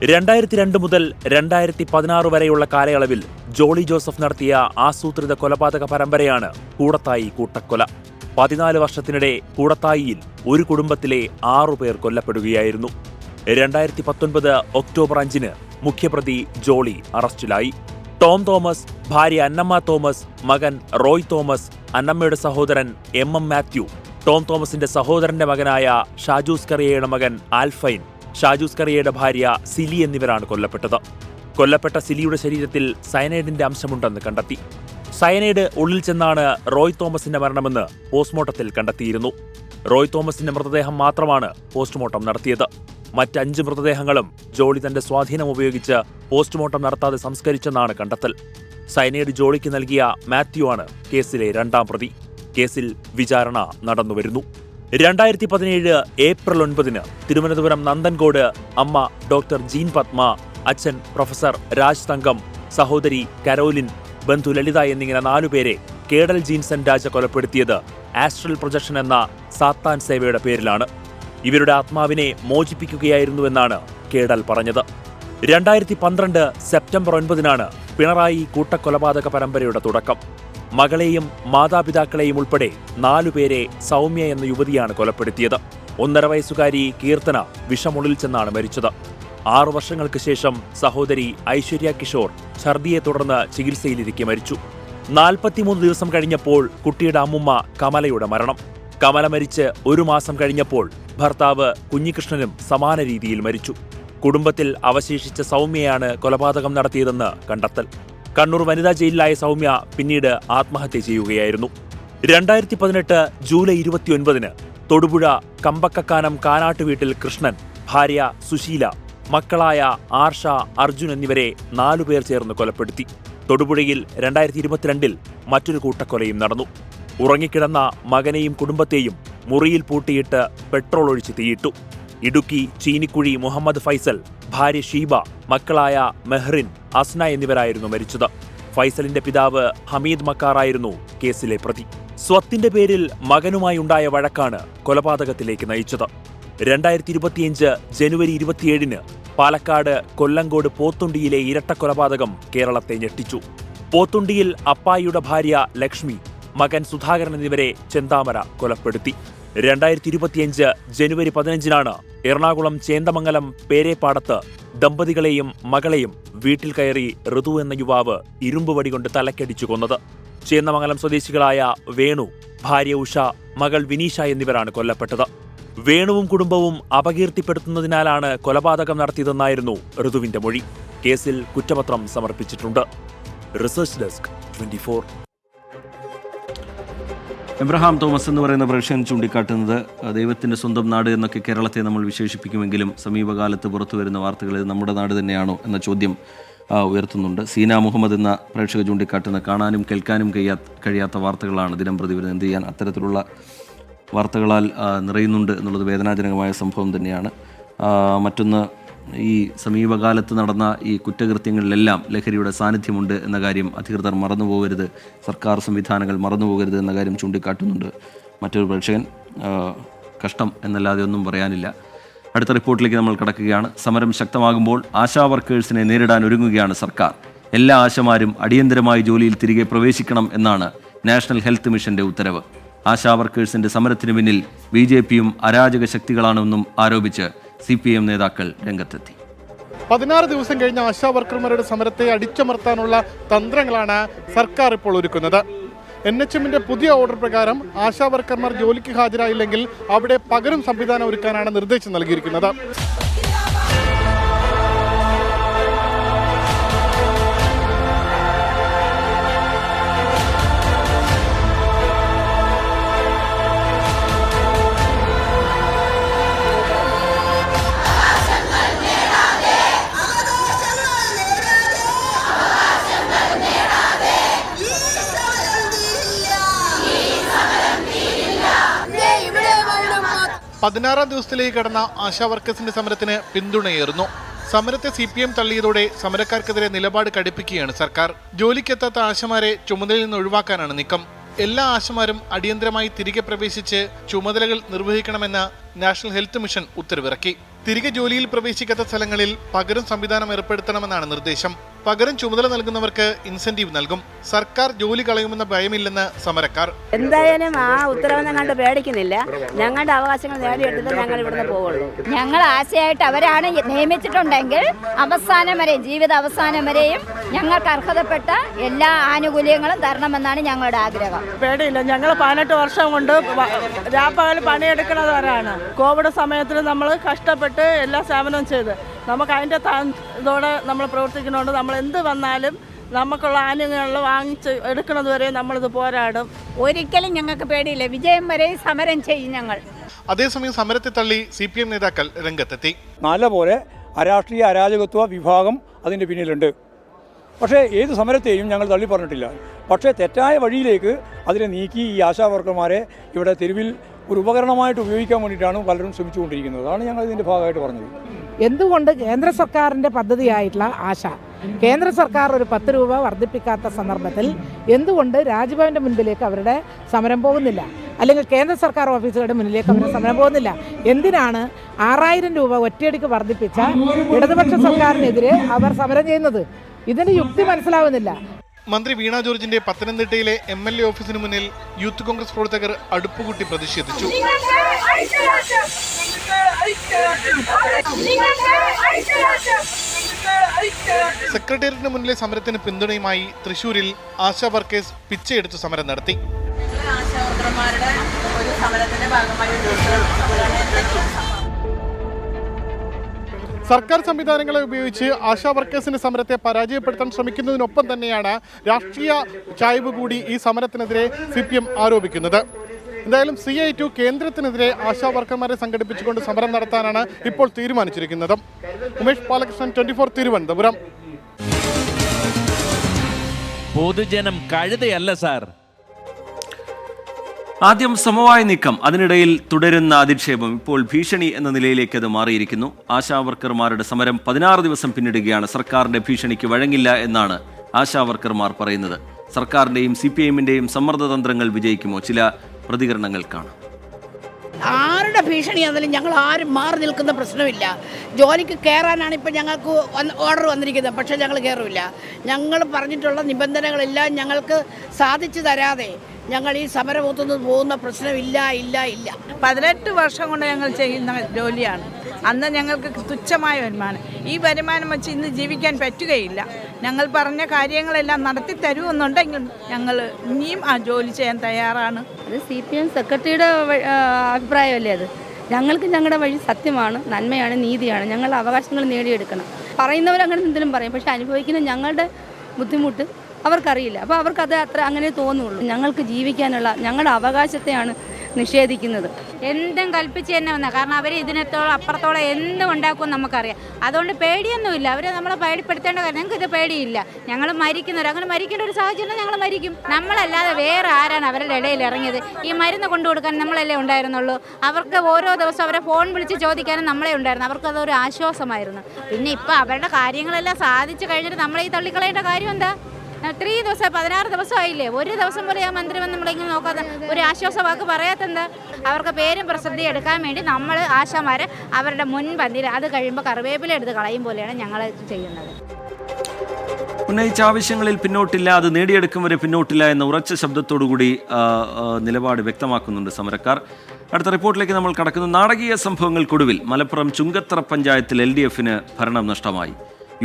2002 മുതൽ 2016 വരെയുള്ള കാലയളവിൽ ജോളി ജോസഫ് നടത്തിയ ആസൂത്രിത കൊലപാതക പരമ്പരയാണ് കൂടത്തായി കൂട്ടക്കൊല. 14 വർഷത്തിനിടെ കൂടത്തായിയിൽ ഒരു കുടുംബത്തിലെ 6 പേർ കൊല്ലപ്പെടുകയായിരുന്നു. 2019 ഒക്ടോബർ 5-ന് മുഖ്യപ്രതി ജോളി അറസ്റ്റിലായി. ടോം തോമസ്, ഭാര്യ അന്നമ്മ തോമസ്, മകൻ റോയ് തോമസ്, അന്നമ്മയുടെ സഹോദരൻ എം മാത്യു, ടോം തോമസിന്റെ സഹോദരന്റെ മകനായ ഷാജൂസ് കറിയയുടെ മകൻ ആൽഫൈൻ, ഷാജൂസ് കറിയയുടെ ഭാര്യ സിലി എന്നിവരാണ് കൊല്ലപ്പെട്ടത്. കൊല്ലപ്പെട്ട സിലിയുടെ ശരീരത്തിൽ സയനൈഡിന്റെ അംശമുണ്ടെന്ന് കണ്ടെത്തി. സയനൈഡ് ഉള്ളിൽ ചെന്നാണ് റോയ് തോമസിന്റെ മരണമെന്ന് പോസ്റ്റ്മോർട്ടത്തിൽ കണ്ടെത്തിയിരുന്നു. റോയ് തോമസിന്റെ മൃതദേഹം മാത്രമാണ് പോസ്റ്റ്മോർട്ടം നടത്തിയത്. മറ്റ് 5 മൃതദേഹങ്ങളും ജോളി തന്റെ സ്വാധീനം ഉപയോഗിച്ച് പോസ്റ്റ്മോർട്ടം നടത്താതെ സംസ്കരിച്ചെന്നാണ് കണ്ടെത്തൽ. സയനൈഡ് ജോളിക്ക് നൽകിയ മാത്യു ആണ് കേസിലെ 2ാം പ്രതി. കേസിൽ വിചാരണ നടന്നുവരുന്നു. 2017 ഏപ്രിൽ 9-ന് തിരുവനന്തപുരം നന്ദൻകോട് അമ്മ ഡോക്ടർ ജീൻ പത്മ, അച്ഛൻ പ്രൊഫസർ രാജ് തങ്കം, സഹോദരി കരോലിൻ, ബന്ധു ലളിത എന്നിങ്ങനെ 4 പേരെ കേഡൽ ജീൻസൺ രാജ കൊലപ്പെടുത്തിയത് ആസ്ട്രൽ പ്രൊജക്ഷൻ എന്ന സാത്താൻ സേവയുടെ പേരിലാണ്. ഇവരുടെ ആത്മാവിനെ മോചിപ്പിക്കുകയായിരുന്നുവെന്നാണ് കേഡൽ പറഞ്ഞത്. 2012 സെപ്റ്റംബർ 9-നാണ് പിണറായി കൂട്ടക്കൊലപാതക പരമ്പരയുടെ തുടക്കം. മകളെയും മാതാപിതാക്കളെയും ഉൾപ്പെടെ 4 പേരെ സൗമ്യ എന്ന യുവതിയാണ് കൊലപ്പെടുത്തിയത്. 1.5 വയസ്സുകാരി കീർത്തന വിഷമുള്ളിൽ ചെന്നാണ് മരിച്ചത്. 6 വർഷങ്ങൾക്ക് ശേഷം സഹോദരി ഐശ്വര്യ കിഷോർ ഛർദിയെ തുടർന്ന് ചികിത്സയിലിരിക്കെ മരിച്ചു. 43 ദിവസം കഴിഞ്ഞപ്പോൾ കുട്ടിയുടെ അമ്മുമ്മ കമലയുടെ മരണം. കമല മരിച്ച് 1 മാസം കഴിഞ്ഞപ്പോൾ ഭർത്താവ് കുഞ്ഞികൃഷ്ണനും സമാന രീതിയിൽ മരിച്ചു. കുടുംബത്തിൽ അവശേഷിച്ച സൗമ്യയാണ് കൊലപാതകം നടത്തിയതെന്ന് കണ്ടെത്തൽ. കണ്ണൂർ വനിതാ ജയിലിലായ സൗമ്യ പിന്നീട് ആത്മഹത്യ ചെയ്യുകയായിരുന്നു. 2018 ജൂലൈ 29-ന് തൊടുപുഴ കമ്പക്കക്കാനം കാനാട്ട് വീട്ടിൽ കൃഷ്ണൻ, ഭാര്യ സുശീല, മക്കളായ ആർഷ, അർജുൻ എന്നിവരെ 4 പേർ ചേർന്ന് കൊലപ്പെടുത്തി. തൊടുപുഴയിൽ 2022-ൽ മറ്റൊരു കൂട്ടക്കൊലയും നടന്നു. ഉറങ്ങിക്കിടന്ന മകനെയും കുടുംബത്തെയും മുറിയിൽ പൂട്ടിയിട്ട് പെട്രോൾ ഒഴിച്ച് തീയിട്ടു. ഇടുക്കി ചീനിക്കുഴി മുഹമ്മദ് ഫൈസൽ, ഭാര്യ ഷീബ, മക്കളായ മെഹ്റിൻ, അസ്ന എന്നിവരായിരുന്നു മരിച്ചത്. ഫൈസലിന്റെ പിതാവ് ഹമീദ് മക്കാറായിരുന്നു കേസിലെ പ്രതി. സ്വത്തിന്റെ പേരിൽ മകനുമായി ഉണ്ടായ വഴക്കാണ് കൊലപാതകത്തിലേക്ക് നയിച്ചത്. 2025 ജനുവരി 27 പാലക്കാട് കൊല്ലങ്കോട് പോത്തുണ്ടിയിലെ ഇരട്ടക്കൊലപാതകം കേരളത്തെ ഞെട്ടിച്ചു. പോത്തുണ്ടിയിൽ അപ്പായിയുടെ ഭാര്യ ലക്ഷ്മി, മകൻ സുധാകരൻ എന്നിവരെ ചെന്താമര കൊലപ്പെടുത്തി. 2025 ജനുവരി 15 എറണാകുളം ചേന്ദമംഗലം പേരേപ്പാടത്ത് ദമ്പതികളെയും മകളെയും വീട്ടിൽ കയറി ഋതു എന്ന യുവാവ് ഇരുമ്പുവടി കൊണ്ട് തലക്കടിച്ചു കൊന്നത്. ചേന്ദമംഗലം സ്വദേശികളായ വേണു, ഭാര്യ ഉഷ, മകൾ വിനീഷ എന്നിവരാണ് കൊല്ലപ്പെട്ടത്. വേണുവും കുടുംബവും അപകീർത്തിപ്പെടുത്തുന്നതിനാലാണ് കൊലപാതകം നടത്തിയതെന്നായിരുന്നു ഋതുവിന്റെ മൊഴി. കേസിൽ കുറ്റപത്രം സമർപ്പിച്ചിട്ടുണ്ട്. Research desk 24. എബ്രഹാം തോമസ് എന്ന് പറയുന്ന പ്രേക്ഷകൻ ചൂണ്ടിക്കാട്ടുന്നത് ദൈവത്തിൻ്റെ സ്വന്തം നാട് എന്നൊക്കെ കേരളത്തെ നമ്മൾ വിശേഷിപ്പിക്കുമെങ്കിലും സമീപകാലത്ത് പുറത്തു വരുന്ന വാർത്തകളിൽ നമ്മുടെ നാട് തന്നെയാണോ എന്ന ചോദ്യം ഉയർത്തുന്നുണ്ട്. സീന മുഹമ്മദ് എന്ന പ്രേക്ഷക ചൂണ്ടിക്കാട്ടുന്ന കാണാനും കേൾക്കാനും കഴിയാത്ത വാർത്തകളാണ് ദിനം പ്രതി വരുന്നത്. എന്ത് ചെയ്യാൻ, അത്തരത്തിലുള്ള വാർത്തകളാൽ നിറയുന്നുണ്ട് എന്നുള്ളത് വേദനാജനകമായ സംഭവം തന്നെയാണ്. മറ്റൊന്ന്, ഈ സമീപകാലത്ത് നടന്ന ഈ കുറ്റകൃത്യങ്ങളിലെല്ലാം ലഹരിയുടെ സാന്നിധ്യമുണ്ട് എന്ന കാര്യം അധികൃതർ മറന്നുപോകരുത്, സർക്കാർ സംവിധാനങ്ങൾ മറന്നുപോകരുത് എന്ന കാര്യം ചൂണ്ടിക്കാട്ടുന്നുണ്ട് മറ്റൊരു പ്രേക്ഷകൻ. കഷ്ടം എന്നല്ലാതെ ഒന്നും പറയാനില്ല. അടുത്ത റിപ്പോർട്ടിലേക്ക് നമ്മൾ കടക്കുകയാണ്. സമരം ശക്തമാകുമ്പോൾ ആശാ വർക്കേഴ്സിനെ നേരിടാൻ ഒരുങ്ങുകയാണ് സർക്കാർ. എല്ലാ ആശമാരും അടിയന്തരമായി ജോലിയിൽ തിരികെ പ്രവേശിക്കണം എന്നാണ് നാഷണൽ ഹെൽത്ത് മിഷന്റെ ഉത്തരവ്. ആശാ വർക്കേഴ്സിന്റെ സമരത്തിന് പിന്നിൽ BJPയും അരാജക ശക്തികളാണെന്നും ആരോപിച്ച് CPM നേതാക്കൾ രംഗത്തെത്തി. 16 ദിവസം കഴിഞ്ഞ ആശാ വർക്കർമാരുടെ സമരത്തെ അടിച്ചമർത്താനുള്ള തന്ത്രങ്ങളാണ് സർക്കാർ ഇപ്പോൾ ഒരുക്കുന്നത്. NHMന്റെ പുതിയ ഓർഡർ പ്രകാരം ആശാ വർക്കർമാർ ജോലിക്ക് ഹാജരായില്ലെങ്കിൽ അവിടെ പകരം സംവിധാനം ഒരുക്കാനാണ് നിർദ്ദേശം നൽകിയിരിക്കുന്നത്. പതിനാറാം ദിവസത്തിലേക്ക് കടന്ന ആശാ വർക്കേഴ്സിന്റെ സമരത്തിന് പിന്തുണയേറുന്നു. സമരത്തെ CPM തള്ളിയതോടെ സമരക്കാർക്കെതിരെ നിലപാട് കടുപ്പിക്കുകയാണ് സർക്കാർ. ജോലിക്കെത്താത്ത ആശമാരെ ചുമതലയിൽ നിന്ന് ഒഴിവാക്കാനാണ് നീക്കം. എല്ലാ ആശമാരും അടിയന്തരമായി തിരികെ പ്രവേശിച്ച് ചുമതലകൾ നിർവഹിക്കണമെന്ന് നാഷണൽ ഹെൽത്ത് മിഷൻ ഉത്തരവിറക്കി. തിരികെ ജോലിയിൽ പ്രവേശിക്കാത്ത സ്ഥലങ്ങളിൽ പകരം സംവിധാനം ഏർപ്പെടുത്തണമെന്നാണ് നിർദ്ദേശം. പകരം ചുമതല നൽകുന്നവർക്ക് ഇൻസെന്റീവ് നൽകും. സർക്കാർ ജോലി കളയുമെന്ന ഭയമില്ലെന്ന് സമരക്കാർ. എന്തായാലും ആ ഉത്തരവൊന്നും കണ്ട് പേടിക്കുന്നില്ല. ഞങ്ങളുടെ അവകാശങ്ങൾ നേടിയെടുത്തിട്ട് ഞങ്ങൾ ഇവിടുന്ന് പോവുള്ളൂ. ഞങ്ങൾ ആശയായിട്ട് അവരാണ് നിയമിച്ചിട്ടുണ്ടെങ്കിൽ അവസാനം വരെ, ജീവിത അവസാനം വരെയും ഞങ്ങൾക്ക് അർഹതപ്പെട്ട എല്ലാ ആനുകൂല്യങ്ങളും തരണമെന്നാണ് ഞങ്ങളുടെ ആഗ്രഹം. പേടിയില്ല. ഞങ്ങൾ 18 വർഷം കൊണ്ട് രാപ്പകൽ പണിയെടുക്കുന്നവരാണ്. കോവിഡ് സമയത്തിൽ നമ്മൾ കഷ്ടപ്പെട്ട് എല്ലാ സേവനവും ചെയ്ത് നമുക്ക് അതിൻ്റെ ഇതോടെ നമ്മൾ പ്രവർത്തിക്കുന്നതുകൊണ്ട് നമ്മൾ എന്ത് വന്നാലും നമുക്കുള്ള ആനുകൂല്യങ്ങൾ വാങ്ങിച്ച് എടുക്കുന്നത് വരെ നമ്മളിത് പോരാടും. ഒരിക്കലും ഞങ്ങൾക്ക് പേടിയില്ല. വിജയം വരെ സമരം ചെയ്യും ഞങ്ങൾ. അതേസമയം സമരത്തെ തള്ളി CPM നേതാക്കൾ രംഗത്തെത്തി. നല്ലപോലെ അരാഷ്ട്രീയ അരാജകത്വ വിഭാഗം അതിൻ്റെ പിന്നിലുണ്ട്. പക്ഷേ ഏത് സമരത്തെയും ഞങ്ങൾ തള്ളി പറഞ്ഞിട്ടില്ല. പക്ഷേ തെറ്റായ വഴിയിലേക്ക് അതിനെ നീക്കി ഈ ആശാ വർക്കർമാരെ ഇവിടെ തെരുവിൽ ഒരു ഉപകരണമായിട്ട് ഉപയോഗിക്കാൻ വേണ്ടിയിട്ടാണ് പലരും ശ്രമിച്ചുകൊണ്ടിരിക്കുന്നത്. അതാണ് ഞങ്ങൾ ഇതിൻ്റെ ഭാഗമായിട്ട് പറഞ്ഞത്. എന്തുകൊണ്ട് കേന്ദ്ര സർക്കാരിൻ്റെ പദ്ധതിയായിട്ടുള്ള ആശ കേന്ദ്ര സർക്കാർ ഒരു 10 രൂപ വർദ്ധിപ്പിക്കാത്ത സന്ദർഭത്തിൽ എന്തുകൊണ്ട് രാജ്ഭവൻ്റെ മുൻപിലേക്ക് അവരുടെ സമരം പോകുന്നില്ല, അല്ലെങ്കിൽ കേന്ദ്ര സർക്കാർ ഓഫീസുകളുടെ മുന്നിലേക്ക് അവരുടെ സമരം പോകുന്നില്ല? എന്തിനാണ് 6000 രൂപ ഒറ്റയടിക്ക് വർദ്ധിപ്പിച്ച ഇടതുപക്ഷ സർക്കാരിനെതിരെ അവർ സമരം ചെയ്യുന്നത്? ഇതിന് യുക്തി മനസ്സിലാവുന്നില്ല. മന്ത്രി വീണ ജോർജിന്റെ പത്തനംതിട്ടയിലെ MLA ഓഫീസിന് മുന്നിൽ യൂത്ത് കോൺഗ്രസ് പ്രവർത്തകർ അടുപ്പുകൂട്ടി പ്രതിഷേധിച്ചു. സെക്രട്ടേറിയറ്റിന് മുന്നിലെ സമരത്തിന് പിന്തുണയുമായി തൃശൂരിൽ ആശാ വർക്കേഴ്സ് പിച്ചയെടുത്ത് സമരം നടത്തി. സർക്കാർ സംവിധാനങ്ങളെ ഉപയോഗിച്ച് ആശാ വർക്കേഴ്സിന്റെ സമരത്തെ പരാജയപ്പെടുത്താൻ ശ്രമിക്കുന്നതിനൊപ്പം തന്നെയാണ് രാഷ്ട്രീയ ചായ്വ് കൂടി ഈ സമരത്തിനെതിരെ CPM ആരോപിക്കുന്നത്. എന്തായാലും CI2 കേന്ദ്രത്തിനെതിരെ ആശാ വർക്കർമാരെ സംഘടിപ്പിച്ചുകൊണ്ട് സമരം നടത്താനാണ് ഇപ്പോൾ തീരുമാനിച്ചിരിക്കുന്നത്. ഉമേഷ് ബാലകൃഷ്ണൻ, 24 തിരുവനന്തപുരം. പൊതുജനം കഴുതയല്ല സാർ. ആദ്യം സമവായ നീക്കം, അതിനിടയിൽ തുടരുന്ന അധിക്ഷേപം, ഇപ്പോൾ ഭീഷണി എന്ന നിലയിലേക്ക് അത് മാറിയിരിക്കുന്നു. ആശാവർക്കർമാരുടെ സമരം 16 ദിവസം പിന്നിടുകയാണ്. സർക്കാരിന്റെ ഭീഷണിക്ക് വഴങ്ങില്ല എന്നാണ് ആശാവർക്കർമാർ പറയുന്നത്. സർക്കാരിന്റെയും CPIM-ന്റെയും സമ്മർദ്ദതന്ത്രങ്ങൾ വിജയിക്കുമോ? ചില പ്രതികരണങ്ങൾ കാണാം. ആരുടെ ഭീഷണിയാണെങ്കിലും ഞങ്ങൾ ആരും മാറി നിൽക്കുന്ന പ്രശ്നമില്ല. ജോലിക്ക് കയറാനാണ് ഇപ്പം ഞങ്ങൾക്ക് ഓർഡർ വന്നിരിക്കുന്നത്, പക്ഷേ ഞങ്ങൾ കയറില്ല. ഞങ്ങൾ പറഞ്ഞിട്ടുള്ള നിബന്ധനകളെല്ലാം ഞങ്ങൾക്ക് സാധിച്ചു തരാതെ ഞങ്ങൾ ഈ സമരബൂത്തുനിന്ന് പോകുന്ന പ്രശ്നമില്ല. 18 വർഷം കൊണ്ട് ഞങ്ങൾ ചെയ്യുന്ന ജോലിയാണ്. അന്ന് ഞങ്ങൾക്ക് തുച്ഛമായ വരുമാനം. ഈ വരുമാനം വെച്ച് ഇന്ന് ജീവിക്കാൻ പറ്റുകയില്ല. ഞങ്ങൾ പറഞ്ഞ കാര്യങ്ങളെല്ലാം നടത്തി തരുമെന്നുണ്ടെങ്കിൽ ഞങ്ങൾ ഇനിയും ആ ജോലി ചെയ്യാൻ തയ്യാറാണ്. അത് CPM സെക്രട്ടറിയുടെ അഭിപ്രായമല്ലേ അത്. ഞങ്ങൾക്ക് ഞങ്ങളുടെ വഴി സത്യമാണ്, നന്മയാണ്, നീതിയാണ്. ഞങ്ങളുടെ അവകാശങ്ങൾ നേടിയെടുക്കണം. പറയുന്നവരങ്ങനെ എന്തെങ്കിലും പറയും, പക്ഷെ അനുഭവിക്കുന്ന ഞങ്ങളുടെ ബുദ്ധിമുട്ട് അവർക്കറിയില്ല. അപ്പോൾ അവർക്കത് അങ്ങനെ തോന്നുള്ളൂ. ഞങ്ങൾക്ക് ജീവിക്കാനുള്ള ഞങ്ങളുടെ അവകാശത്തെയാണ് നിഷേധിക്കുന്നത്. എന്തും കൽപ്പിച്ച് തന്നെ വന്നാൽ, കാരണം അവർ ഇതിനത്തോളം അപ്പുറത്തോളം എന്തും ഉണ്ടാക്കുമെന്ന് നമുക്കറിയാം. അതുകൊണ്ട് പേടിയൊന്നുമില്ല. അവർ നമ്മളെ പേടിപ്പെടുത്തേണ്ട കാര്യം, ഞങ്ങൾക്ക് ഇത് പേടിയില്ല. ഞങ്ങൾ മരിക്കുന്നവർ, അങ്ങനെ മരിക്കേണ്ട ഒരു സാഹചര്യം ഞങ്ങൾ മരിക്കും. നമ്മളല്ലാതെ വേറെ ആരാണ് അവരുടെ ഇടയിൽ ഇറങ്ങിയത്? ഈ മരുന്ന് കൊണ്ടു കൊടുക്കാൻ നമ്മളല്ലേ ഉണ്ടായിരുന്നുള്ളൂ. അവർക്ക് ഓരോ ദിവസം അവരെ ഫോൺ വിളിച്ച് ചോദിക്കാനും നമ്മളെ ഉണ്ടായിരുന്നു. അവർക്കതൊരു ആശ്വാസമായിരുന്നു. പിന്നെ ഇപ്പോൾ അവരുടെ കാര്യങ്ങളെല്ലാം സാധിച്ചു കഴിഞ്ഞിട്ട് നമ്മളെ ഈ തള്ളിക്കളയേണ്ട കാര്യം എന്താ? 3 ദിവസം 16 ദിവസമായില്ലേ? ഒരു ദിവസം പോലെ ആ മന്ത്രി വന്ന് നമ്മളിങ്ങനെ നോക്കാതെ ഒരു ആശ്വാസ വാക്ക് പറയാത്തെന്താ? അവർക്ക് പേരും പ്രസിദ്ധി എടുക്കാൻ വേണ്ടി നമ്മൾ ആശാമാരെ അവരുടെ മുൻപന്തിയിൽ, അത് കഴിയുമ്പോൾ കറിവേപ്പില എടുത്ത് കളയും പോലെയാണ് ഞങ്ങൾ ചെയ്യുന്നത്. ഉന്നയിച്ച ആവശ്യങ്ങളിൽ പിന്നോട്ടില്ല, അത് നേടിയെടുക്കും വരെ പിന്നോട്ടില്ല എന്ന ഉറച്ച ശബ്ദത്തോടുകൂടി നിലപാട് വ്യക്തമാക്കുന്നുണ്ട് സമരക്കാർ. അടുത്ത റിപ്പോർട്ടിലേക്ക് നമ്മൾ കടക്കുന്നു. നാടകീയ സംഭവങ്ങൾക്കൊടുവിൽ മലപ്പുറം ചുങ്കത്തറ പഞ്ചായത്തിൽ LDF-ന് ഭരണം നഷ്ടമായി.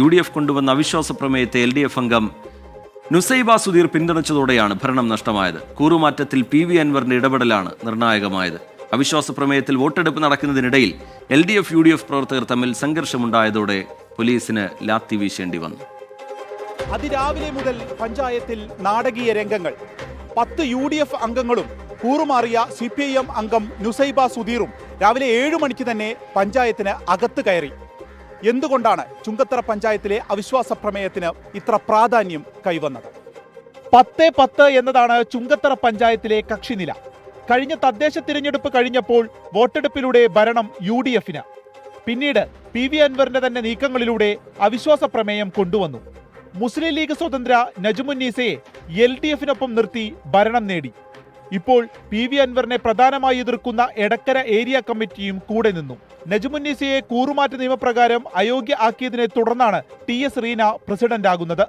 UDF കൊണ്ടുവന്ന അവിശ്വാസ പ്രമേയത്തെ LDF അംഗം നുസൈബ സുധീർ പിന്തുണച്ചതോടെയാണ് ഭരണം നഷ്ടമായത്. കൂറുമാറ്റത്തിൽ PV അൻവറിന്റെ ഇടപെടലാണ് നിർണായകമായത്. അവിശ്വാസ പ്രമേയത്തിൽ വോട്ടെടുപ്പ് നടക്കുന്നതിനിടയിൽ LDF UDF പ്രവർത്തകർ തമ്മിൽ സംഘർഷമുണ്ടായതോടെ പോലീസിന് ലാത്തി വീശേണ്ടി വന്നു. അതിരാവിലെ മുതൽ പഞ്ചായത്തിൽ നാടകീയ രംഗങ്ങൾ. 10 UDF അംഗങ്ങളും കൂറുമാറിയ CPIM അംഗം നുസൈബ സുധീറും രാവിലെ 7 മണിക്ക് തന്നെ പഞ്ചായത്തിന് അകത്ത് കയറി. എന്തുകൊണ്ടാണ് ചുങ്കത്തറ പഞ്ചായത്തിലെ അവിശ്വാസ പ്രമേയത്തിന് ഇത്ര പ്രാധാന്യം കൈവന്നത്? 10-10 എന്നതാണ് ചുങ്കത്തറ പഞ്ചായത്തിലെ കക്ഷിനില. കഴിഞ്ഞ തദ്ദേശ തിരഞ്ഞെടുപ്പ് കഴിഞ്ഞപ്പോൾ വോട്ടെടുപ്പിലൂടെ ഭരണം UDF-ന്. പിന്നീട് PV അൻവറിന്റെ തന്നെ നീക്കങ്ങളിലൂടെ അവിശ്വാസ പ്രമേയം കൊണ്ടുവന്നു. മുസ്ലിം ലീഗ് സ്വതന്ത്ര നജുമുന്നീസയെ LDF-നൊപ്പം നിർത്തി ഭരണം നേടി. ഇപ്പോൾ PV അൻവറിനെ പ്രധാനമായി എതിർക്കുന്ന എടക്കര ഏരിയ കമ്മിറ്റിയും കൂടെ നിന്നു. നജുമുന്നീസയെ കൂറുമാറ്റ നിയമപ്രകാരം അയോഗ്യ ആക്കിയതിനെ തുടർന്നാണ് TS റീന പ്രസിഡന്റാകുന്നത്.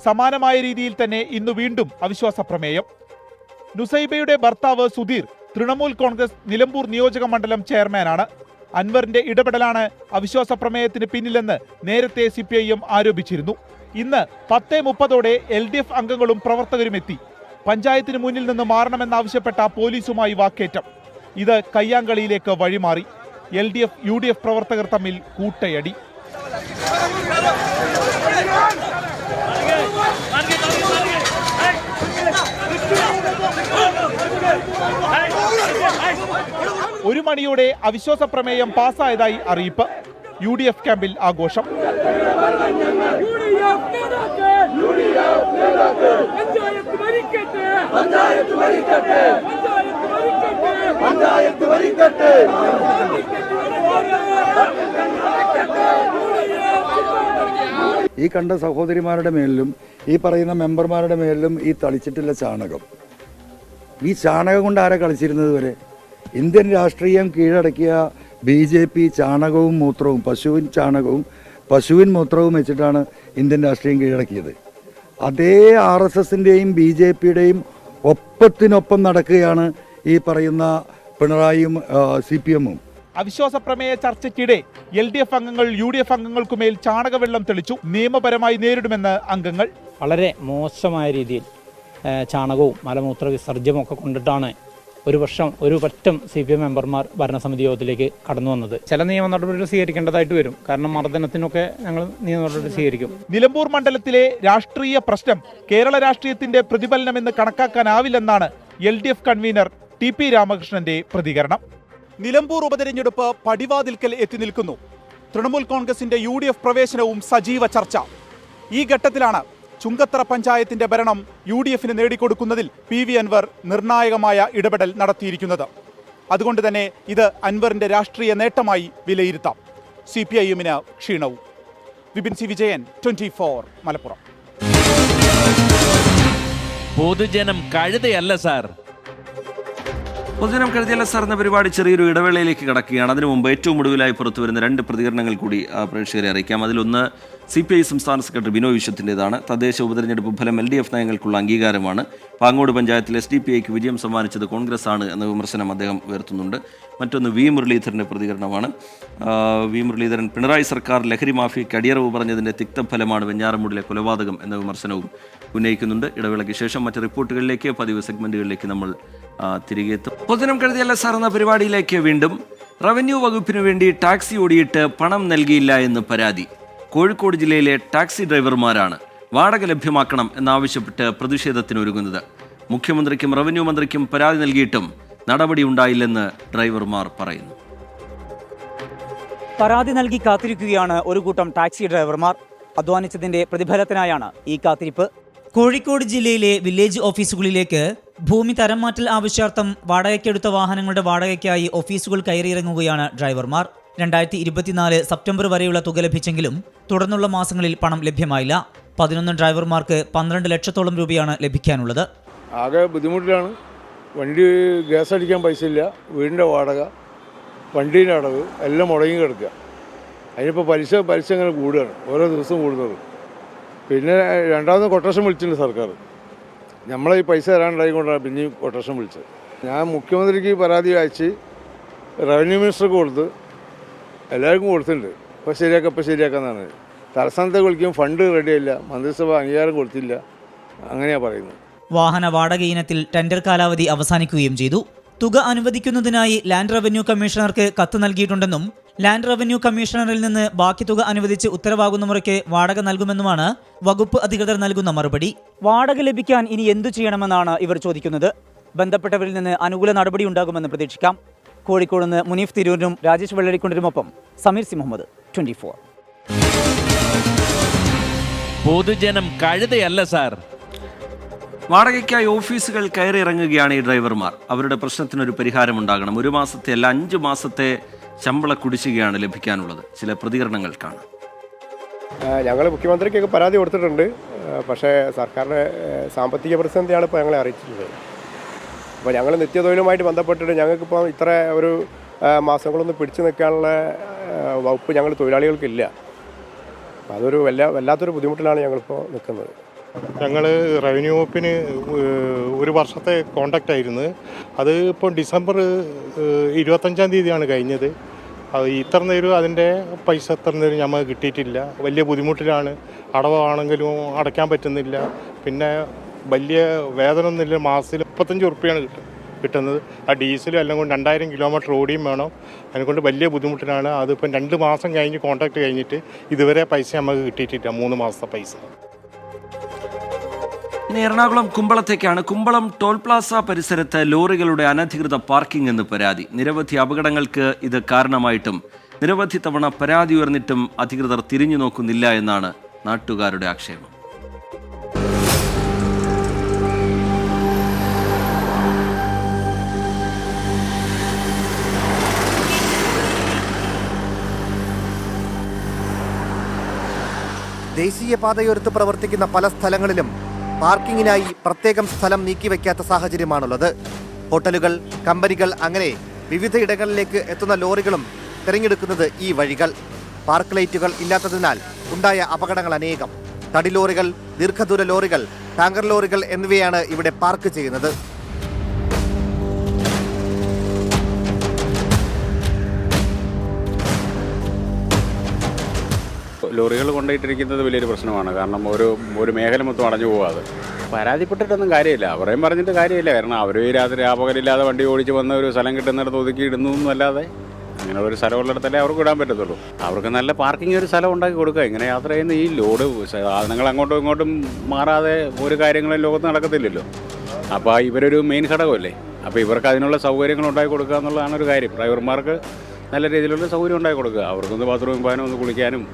സമാനമായ രീതിയിൽ തന്നെ ഇന്ന് വീണ്ടും അവിശ്വാസ പ്രമേയം. നുസൈബയുടെ ഭർത്താവ് സുധീർ തൃണമൂൽ കോൺഗ്രസ് നിലമ്പൂർ നിയോജക മണ്ഡലം ചെയർമാനാണ്. അൻവറിന്റെ ഇടപെടലാണ് അവിശ്വാസ പ്രമേയത്തിന് പിന്നിലെന്ന് നേരത്തെ CPIM ആരോപിച്ചിരുന്നു. ഇന്ന് 10:30 LDF അംഗങ്ങളും പ്രവർത്തകരും എത്തി. പഞ്ചായത്തിന് മുന്നിൽ നിന്ന് മാറണമെന്നാവശ്യപ്പെട്ട പോലീസുമായി വാക്കേറ്റം. ഇത് കയ്യാങ്കളിയിലേക്ക് വഴിമാറി. LDF UDF പ്രവർത്തകർ തമ്മിൽ കൂട്ടയടി. ഒരു മണിയോടെ അവിശ്വാസ പ്രമേയം പാസ്സായതായി അറിയിപ്പ്. UDF ക്യാമ്പിൽ ആഘോഷം. ഈ കണ്ട സഹോദരിമാരുടെ മേലിലും ഈ പറയുന്ന മെമ്പർമാരുടെ മേലിലും ഈ തളിച്ചിട്ടുള്ള ചാണകം, ഈ ചാണകം കൊണ്ട് ആരാ കളിച്ചിരുന്നത് വരെ? ഇന്ത്യൻ രാഷ്ട്രീയം കീഴടക്കിയ BJP ചാണകവും മൂത്രവും, പശുവിൻ ചാണകവും പശുവിൻ മൂത്രവും വെച്ചിട്ടാണ് ഇന്ത്യൻ രാഷ്ട്രീയം കീഴടക്കിയത്. അതേ RSSന്റെയും BJPയുടെയും ഒപ്പത്തിനൊപ്പം നടക്കുകയാണ് ഈ പറയുന്ന പിണറായിയും CPM-ഉം. അവിശ്വാസ പ്രമേയ ചർച്ചയ്ക്കിടെ LDF അംഗങ്ങൾ UDF അംഗങ്ങൾക്കുമേൽ ചാണകവെള്ളം തെളിച്ചു. നിയമപരമായി നേരിടുമെന്ന് അംഗങ്ങൾ. വളരെ മോശമായ രീതിയിൽ ചാണകവും മലമൂത്ര വിസർജ്യമൊക്കെ ഒക്കെ കൊണ്ടിട്ടാണ് ഒരു പറ്റം CPM മെമ്പർമാർ ഭരണസമിതി യോഗത്തിലേക്ക് കടന്നു വന്നത്. ചില നിയമ നടപടികൾ സ്വീകരിക്കേണ്ടതായിട്ട് വരും. കാരണം മർദ്ദനത്തിനൊക്കെ ഞങ്ങൾ നിയമ നടപടി സ്വീകരിക്കും. നിലമ്പൂർ മണ്ഡലത്തിലെ രാഷ്ട്രീയ പ്രശ്നം കേരള രാഷ്ട്രീയത്തിന്റെ പ്രതിഫലനമെന്ന് കണക്കാക്കാനാവില്ലെന്നാണ് LDF കൺവീനർ TP രാമകൃഷ്ണന്റെ പ്രതികരണം. നിലമ്പൂർ ഉപതെരഞ്ഞെടുപ്പ് പടിവാതിൽക്കൽ എത്തി നിൽക്കുന്നു. തൃണമൂൽ കോൺഗ്രസിന്റെ UDF പ്രവേശനവും സജീവ ചർച്ച. ഈ ഘട്ടത്തിലാണ് ചുങ്കത്തറ പഞ്ചായത്തിന്റെ ഭരണം UDF-ന് നേടിക്കൊടുക്കുന്നതിൽ PV അൻവർ നിർണായകമായ ഇടപെടൽ നടത്തിയിരിക്കുന്നത്. അതുകൊണ്ട് തന്നെ ഇത് അൻവറിന്റെ രാഷ്ട്രീയ നേട്ടമായി വിലയിരുത്താം. CPIM-ന് ക്ഷീണവും. വിപിൻ സി വിജയൻ, 24 മലപ്പുറം. പൊതുജനം കഴുതയല്ല സാർ. പൊതുജനം കരുതിയല്ല സാർ എന്ന പരിപാടി ചെറിയൊരു ഇടവേളയിലേക്ക് കടക്കുകയാണ്. അതിനു മുമ്പ് ഏറ്റവും ഒടുവിലായി പുറത്തു വരുന്ന 2 പ്രതികരണങ്ങൾ കൂടി പ്രേക്ഷകരെ അറിയിക്കാം. അതിലൊന്ന് CPI സംസ്ഥാന സെക്രട്ടറി ബിനോയ് വിശ്വത്തിൻ്റെതാണ്. തദ്ദേശ ഉപതെരഞ്ഞെടുപ്പ് ഫലം LDF നയങ്ങൾക്കുള്ള അംഗീകാരമാണ്. പാങ്ങോട് പഞ്ചായത്തിൽ SDPIക്ക് വിജയം സമ്മാനിച്ചത് കോൺഗ്രസ് ആണ് എന്ന വിമർശനം അദ്ദേഹം ഉയർത്തുന്നുണ്ട്. മറ്റൊന്ന് V മുരളീധരൻ്റെ പ്രതികരണമാണ്. V മുരളീധരൻ പിണറായി സർക്കാർ ലഹരി മാഫിയയ്ക്ക് അടിയറവ് പറഞ്ഞതിൻ്റെ തിക്തഫലമാണ് വെഞ്ഞാറമൂടിലെ കൊലപാതകം എന്ന വിമർശനവും ഉന്നയിക്കുന്നുണ്ട്. ഇടവേളയ്ക്ക് ശേഷം മറ്റ് റിപ്പോർട്ടുകളിലേക്ക്, പതിവ് സെഗ്മെന്റുകളിലേക്ക് നമ്മൾ തിരികെ എത്തും. പൊതുജനം കരുതിയല്ല സാർ എന്ന പരിപാടിയിലേക്ക് വീണ്ടും. റവന്യൂ വകുപ്പിനു വേണ്ടി ടാക്സി ഓടിയിട്ട് പണം നൽകിയില്ല എന്ന് പരാതി. കോഴിക്കോട് ജില്ലയിലെ ടാക്സി ഡ്രൈവർമാരാണ് വാടക ലഭ്യമാക്കണം എന്നാവശ്യപ്പെട്ട് പ്രതിഷേധത്തിനൊരുങ്ങുന്നത്. മുഖ്യമന്ത്രിക്കും റവന്യൂ മന്ത്രിക്കും പരാതി നൽകിയിട്ടും നടപടി ഉണ്ടായില്ലെന്ന് ഡ്രൈവർമാർ പറയുന്നു. പരാതി നൽകി കാത്തിരിക്കുകയാണ് ഒരു കൂട്ടം ടാക്സി ഡ്രൈവർമാർ. അധ്വാനിച്ചതിന്റെ പ്രതിഫലത്തിനായാണ് ഈ കാത്തിരിപ്പ്. കോഴിക്കോട് ജില്ലയിലെ വില്ലേജ് ഓഫീസുകളിലേക്ക് ഭൂമി തരം മാറ്റൽ ആവശ്യാർത്ഥം വാടകയ്ക്കെടുത്ത വാഹനങ്ങളുടെ വാടകയ്ക്കായി ഓഫീസുകൾ കയറിയിറങ്ങുകയാണ് ഡ്രൈവർമാർ. 2024 സെപ്റ്റംബർ വരെയുള്ള തുക ലഭിച്ചെങ്കിലും തുടർന്നുള്ള മാസങ്ങളിൽ പണം ലഭ്യമായില്ല. 11 ഡ്രൈവർമാർക്ക് 12 ലക്ഷത്തോളം രൂപയാണ് ലഭിക്കാനുള്ളത്. ആകെ ബുദ്ധിമുട്ടിലാണ്. വണ്ടി ഗ്യാസ് അടിക്കാൻ പൈസ ഇല്ല, വീടിൻ്റെ വാടക, വണ്ടീൻ്റെ അടവ് എല്ലാം മുടങ്ങി കിടക്കുക. അതിനിപ്പോൾ പലിശ അങ്ങനെ കൂടുകയാണ്, ഓരോ ദിവസവും കൂടുന്നത്. പിന്നെ രണ്ടാമത് കൊട്ടേഷൻ വിളിച്ചിട്ടുണ്ട് സർക്കാർ. നമ്മളെ ഈ പൈസ തരാണ്ടായിക്കൊണ്ടാണ് പിന്നെയും കൊട്ടേഷൻ വിളിച്ചത്. ഞാൻ മുഖ്യമന്ത്രിക്ക് പരാതി അയച്ച് റവന്യൂ മിനിസ്റ്റർക്ക് കൊടുത്ത് എല്ലാവർക്കും കൊടുത്തിട്ടുണ്ട്. ഇപ്പോൾ ശരിയാക്കാമെന്നാണ്. തലസ്ഥാനത്തെ വിളിക്കും, ഫണ്ട് റെഡിയായില്ല, മന്ത്രിസഭ അംഗീകാരം കൊടുത്തില്ല, അങ്ങനെയാണ് പറയുന്നത്. വാഹന വാടക ഇനത്തിൽ ടെൻഡർ കാലാവധി അവസാനിക്കുകയും ചെയ്തു. തുക അനുവദിക്കുന്നതിനായി ലാൻഡ് റവന്യൂ കമ്മീഷണർക്ക് കത്ത് നൽകിയിട്ടുണ്ടെന്നും ലാൻഡ് റവന്യൂ കമ്മീഷണറിൽ നിന്ന് ബാക്കി തുക അനുവദിച്ച് ഉത്തരവാകുന്ന മുറയ്ക്ക് വാടക നൽകുമെന്നുമാണ് വകുപ്പ് അധികൃതർ നൽകുന്ന മറുപടി. വാടക ലഭിക്കാൻ ഇനി എന്തു ചെയ്യണമെന്നാണ് ഇവർ ചോദിക്കുന്നത്. ബന്ധപ്പെട്ടവരിൽ നിന്ന് അനുകൂല നടപടി ഉണ്ടാകുമെന്ന് പ്രതീക്ഷിക്കാം. കോഴിക്കോട് നിന്ന് മുനീഫ് തിരൂരിനും രാജേഷ് വെള്ളരിക്കുണ്ടിനുമൊപ്പം സമീർ സി മുഹമ്മദ്, 24. പൊതുജനം കഴുതയല്ല സാർ. വാടകയ്ക്കായി ഓഫീസുകൾ കയറിയിറങ്ങുകയാണ് ഈ ഡ്രൈവർമാർ. അവരുടെ പ്രശ്നത്തിനൊരു പരിഹാരമുണ്ടാകണം. 1 മാസത്തെ അല്ല 5 മാസത്തെ ശമ്പള കുടിശ്ശികയാണ് ലഭിക്കാനുള്ളത്. ചില പ്രതികരണങ്ങൾ കാണാം. ഞങ്ങൾ മുഖ്യമന്ത്രിക്കൊക്കെ പരാതി കൊടുത്തിട്ടുണ്ട്. പക്ഷേ സർക്കാരിൻ്റെ സാമ്പത്തിക പ്രതിസന്ധിയാണ് ഇപ്പോൾ ഞങ്ങളെ അറിയിച്ചിട്ടുള്ളത്. അപ്പോൾ ഞങ്ങൾ നിത്യതൊഴിലുമായിട്ട് ബന്ധപ്പെട്ടിട്ട് ഞങ്ങൾക്കിപ്പോൾ ഇത്ര ഒരു മാസങ്ങളൊന്നും പിടിച്ചു നിൽക്കാനുള്ള വകുപ്പ് ഞങ്ങൾ തൊഴിലാളികൾക്കില്ല. അതൊരു വല്ലാത്തൊരു ബുദ്ധിമുട്ടിലാണ് ഞങ്ങളിപ്പോൾ നിൽക്കുന്നത്. ഞങ്ങൾ റവന്യൂ വകുപ്പിന് 1 വർഷത്തെ കോൺട്രാക്റ്റ് ആയിരുന്നു. അത് ഇപ്പോൾ ഡിസംബർ 25-ാം തീയതിയാണ് കഴിഞ്ഞത്. അത് ഇത്ര നേരം അതിൻ്റെ പൈസ എത്ര നേരം ഞമ്മക്ക് കിട്ടിയിട്ടില്ല. വലിയ ബുദ്ധിമുട്ടിലാണ്. അടവാണെങ്കിലും അടയ്ക്കാൻ പറ്റുന്നില്ല. പിന്നെ വലിയ വേതനമൊന്നുമില്ല. മാസത്തിൽ 35 ഉറുപ്പികയാണ് കിട്ടുന്നത്. ആ ഡീസലും എല്ലാം കൊണ്ട് 2000 കിലോമീറ്റർ ഓടിയും വേണം. അതിനെക്കൊണ്ട് വലിയ ബുദ്ധിമുട്ടിലാണ്. അതിപ്പം 2 മാസം കഴിഞ്ഞ് കോൺട്രാക്റ്റ് കഴിഞ്ഞിട്ട് ഇതുവരെ പൈസ നമുക്ക് കിട്ടിയിട്ടില്ല. 3 മാസത്തെ പൈസ. ഇനി എറണാകുളം കുമ്പളത്തേക്കാണ്. കുമ്പളം ടോൾ പ്ലാസ പരിസരത്ത് ലോറികളുടെ അനധികൃത പാർക്കിംഗ് എന്ന് പരാതി. നിരവധി അപകടങ്ങൾക്ക് ഇത് കാരണമായിട്ടും നിരവധി തവണ പരാതി ഉയർന്നിട്ടും അധികൃതർ തിരിഞ്ഞു നോക്കുന്നില്ല എന്നാണ് നാട്ടുകാരുടെ ആക്ഷേപം. ദേശീയപാതയോരത്ത് പ്രവർത്തിക്കുന്ന പല സ്ഥലങ്ങളിലും പാർക്കിങ്ങിനായി പ്രത്യേകം സ്ഥലം നീക്കിവെക്കാത്ത സാഹചര്യമാണുള്ളത്. ഹോട്ടലുകൾ, കമ്പനികൾ അങ്ങനെ വിവിധയിടങ്ങളിലേക്ക് എത്തുന്ന ലോറികളും തിരഞ്ഞെടുക്കുന്നത് ഈ വഴികൾ. പാർക്ക് ലൈറ്റുകൾ ഇല്ലാത്തതിനാൽ ഉണ്ടായ അപകടങ്ങൾ അനേകം. തടി ലോറികൾ, ദീർഘദൂര ലോറികൾ, ടാങ്കർ ലോറികൾ എന്നിവയാണ് ഇവിടെ പാർക്ക് ചെയ്യുന്നത്. ലോറികൾ കൊണ്ടുപോയിട്ടിരിക്കുന്നത് വലിയൊരു പ്രശ്നമാണ്. കാരണം ഒരു മേഖല മൊത്തം അടഞ്ഞു പോകാതെ പരാതിപ്പെട്ടിട്ടൊന്നും കാര്യമില്ല. അവരെയും പറഞ്ഞിട്ട് കാര്യമില്ല. കാരണം അവർ ഈ രാത്രി അപകടമില്ലാതെ വണ്ടി ഓടിച്ച് വന്ന ഒരു സ്ഥലം കിട്ടുന്നിടത്ത് ഒതുക്കി ഇടുന്നു എന്നല്ലാതെ അങ്ങനെ ഒരു സ്ഥലമുള്ളിടത്തല്ലേ അവർക്ക് ഇടാൻ പറ്റത്തുള്ളൂ. അവർക്ക് നല്ല പാർക്കിംഗ് ഒരു സ്ഥലം ഉണ്ടാക്കി കൊടുക്കുക. ഇങ്ങനെ യാത്ര ചെയ്യുന്ന ഈ ലോഡ് സാധനങ്ങൾ അങ്ങോട്ടും ഇങ്ങോട്ടും മാറാതെ ഒരു കാര്യങ്ങളും ലോകത്ത് നടക്കത്തില്ലല്ലോ. അപ്പോൾ ഇവരൊരു മെയിൻ ഘടകമല്ലേ. അപ്പോൾ ഇവർക്ക് അതിനുള്ള സൗകര്യങ്ങൾ ഉണ്ടാക്കി കൊടുക്കുക എന്നുള്ളതാണ് ഒരു കാര്യം. ഡ്രൈവർമാർക്ക് നല്ല രീതിയിലുള്ള സൗകര്യം ഉണ്ടാക്കി കൊടുക്കുക. അവർക്കൊന്ന് ബാത്റൂമിൽ പോകാനും ഒന്ന് കുളിക്കാനും